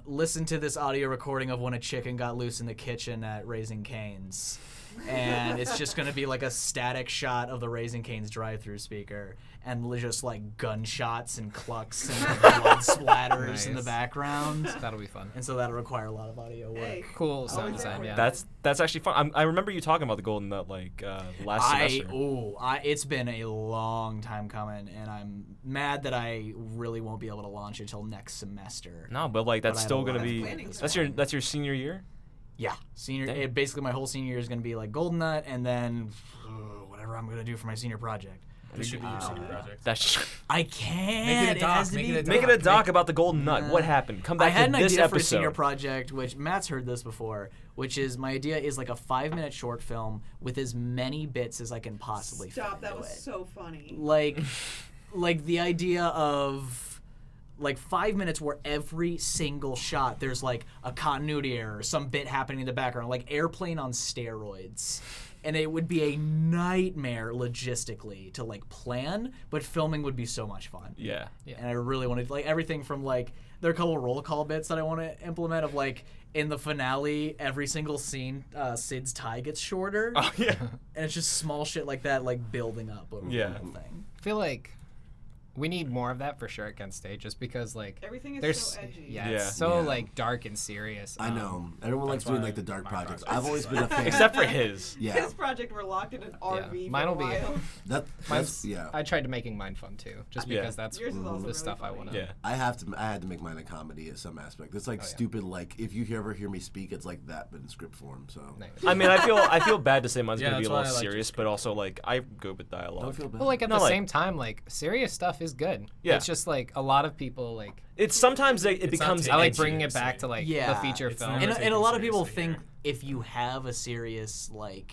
listen to this audio recording of when a chicken got loose in the kitchen at Raising Cane's. And it's just gonna be like a static shot of the Raising Cane's drive-through speaker, and just like gunshots and clucks and blood splatters in the Nice. background. That'll be fun. And so that'll require a lot of audio work. Hey, Cool sound Always design. that Yeah. That's actually fun. I remember you talking about the Golden Nut like last semester. It's been a long time coming, and I'm mad that I really won't be able to launch it till next semester. No, but like that's But I still have a gonna lot of be planning that's your senior year. Yeah, senior. Dang. Basically, my whole senior year is gonna be like Golden Nut, and then whatever I'm gonna do for my senior project. This should be your senior project. That's I can't. a doc, has to make be it a make it a doc about the Golden Nut. What happened? Come I back had to an this idea for a senior episode. project, which Matt's heard this before, which is my idea is like a 5-minute short film with as many bits as I can possibly fit Stop. That into was it. so funny. like the idea of like 5 minutes where every single shot there's like a continuity error, some bit happening in the background, like Airplane on steroids. And it would be a nightmare logistically to like plan, but filming would be so much fun. Yeah. And I really wanted like everything from like there are a couple roll call bits that I want to implement of like in the finale every single scene Sid's tie gets shorter. Oh yeah. And it's just small shit like that like building up over Yeah. the whole thing. I feel like We need more of that for sure at Kent State, just because like Everything is there's so edgy. yeah, Yeah. it's so Yeah. like dark and serious. I know. Everyone likes doing like the dark projects. I've always been a fan. Except for his. Yeah. His project, we're locked in an RV Mine for a will be- while. That's yeah. I tried to making mine fun too, just Yeah. because that's Yours is also the really stuff I funny. want to. Yeah. I had to make mine a comedy at some aspect. It's like stupid. Like if you ever hear me speak, it's like that, but in script form. So Nice. I mean, I feel bad to say mine's Yeah, gonna be a that's why little I like serious, but also like I go with dialogue. don't feel bad. But like at No, the like- same time, like serious stuff is good. Yeah. It's just like a lot of people like It's sometimes it not becomes. taken I like edgy, bringing it it's back like- to like Yeah, the feature it's film. never And taken a lot of people seriously think here. if you have a serious like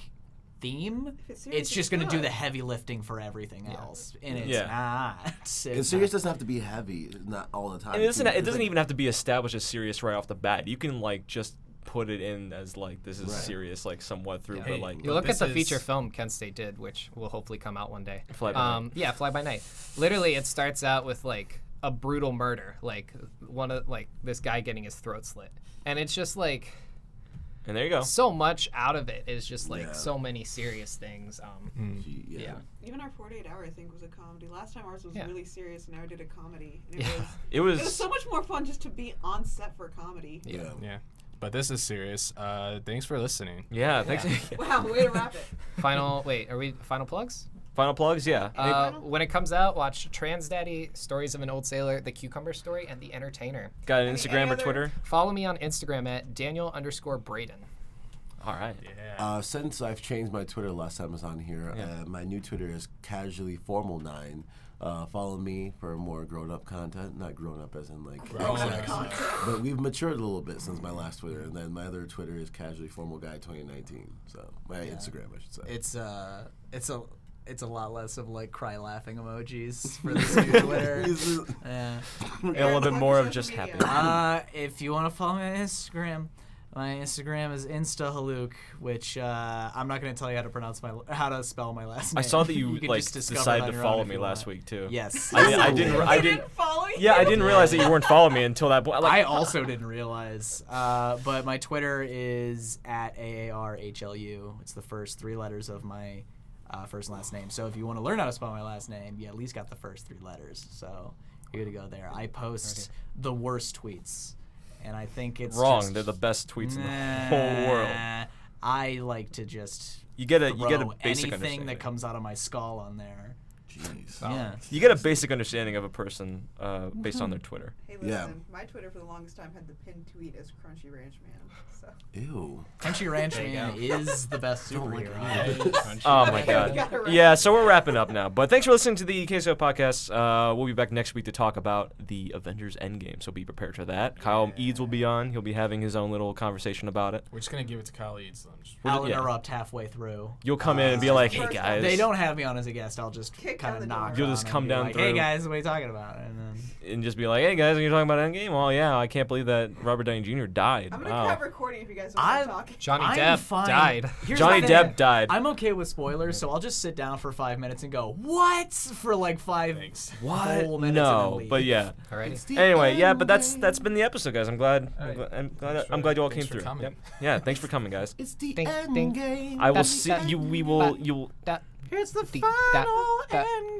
theme, If it's serious, it's just it's going to do good. the heavy lifting for everything else, and it's Yeah. not. And serious doesn't have to be heavy, not all the time. And it doesn't It's like- even have to be established as serious right off the bat. You can like just put it in as like this is Right. serious, like somewhat through, Hey, but like You look at this the is- feature film Kent State did, which will hopefully come out one day. Fly by Night. Yeah, Fly by Night. Literally, it starts out with like a brutal murder, like one of like this guy getting his throat slit, and it's just like and there you go. so much out of it is just like Yeah. so many serious things. Yeah. Even our 48 Hour, I think, was a comedy. Last time ours was Yeah. really serious, and now I did a comedy. And Yeah. It it was was. so much more fun just to be on set for comedy. Yeah. Yeah. But this is serious. Thanks for listening. Yeah. Thanks. Wow, way to wrap it. Final are we final plugs? Final plugs. Yeah. When it comes out, watch Trans Daddy, Stories of an Old Sailor, The Cucumber Story, and The Entertainer. Got an any Instagram or other- Twitter? Follow me on Instagram at Daniel_Braden. All right. Yeah. Since I've changed my Twitter last time I was on here, my new Twitter is casuallyformal9. Follow me for more grown-up content. Not grown-up as in like sex. But we've matured a little bit since my last Twitter. And then my other Twitter is casuallyformalguy2019. So my Instagram, I should say. It's a lot less of like cry laughing emojis for this new Twitter. Yeah. And a little bit more of Social just media. happiness. If you want to follow me on Instagram, my Instagram is Hluch, which I'm not going to tell you how to spell my last name. I saw that you can like just discover it decided on to your follow own if me you last want. week too. Yes. I didn't. Follow you? Yeah, I didn't realize that you weren't following me until that point. I Like, also didn't realize, but my Twitter is at AARHLU. It's the first three letters of my first and last name. So if you want to learn how to spell my last name, you at least got the first three letters. So you're going to go there. I post the worst tweets, and I think it's wrong. just- They're the best tweets in the whole world. I like to just You get a throw basic anything understanding. that comes out of my skull on there. Jeez. Yeah. You get a basic understanding of a person based on their Twitter. Hey, Yeah. listen, my Twitter for the longest time had the pinned tweet as Crunchy Ranch Man. So. Ew. Crunchy Ranch There you Man go. is the best superhero. Oh my You god. got it right. Yeah, so we're wrapping up now. But thanks for listening to the KSUIF podcast. We'll be back next week to talk about the Avengers Endgame, so be prepared for that. Kyle Eads will be on. He'll be having his own little conversation about it. We're just gonna give it to Kyle Eads. I'll Yeah. interrupt halfway through. You'll come in and be like, hey guys. They don't have me on as a guest. I'll just Kick kind down of the knock. door. You'll on just and come be down like, Hey through. guys, what are you talking about? And then And just be like, hey guys, are you talking about Endgame? Well, yeah, I can't believe that Robert Downey Jr. died. I'm going to Wow. keep recording if you guys don't I'm- stop talking. Johnny I'm Depp fine. died. Here's Johnny the thing. Depp died. I'm okay with spoilers, so I'll just sit down for 5 minutes and go, what? For like five Thanks. whole minutes and then No, leave. but yeah. Alrighty. Anyway, yeah, but that's been the episode, guys. I'm glad. Alright. I'm glad you all Thanks came for through. coming. Yep. Yeah, thanks for coming, guys. It's the Ding, end ding. game. I will That- see that- you. We will. You will. That, It's the that- final that- end game.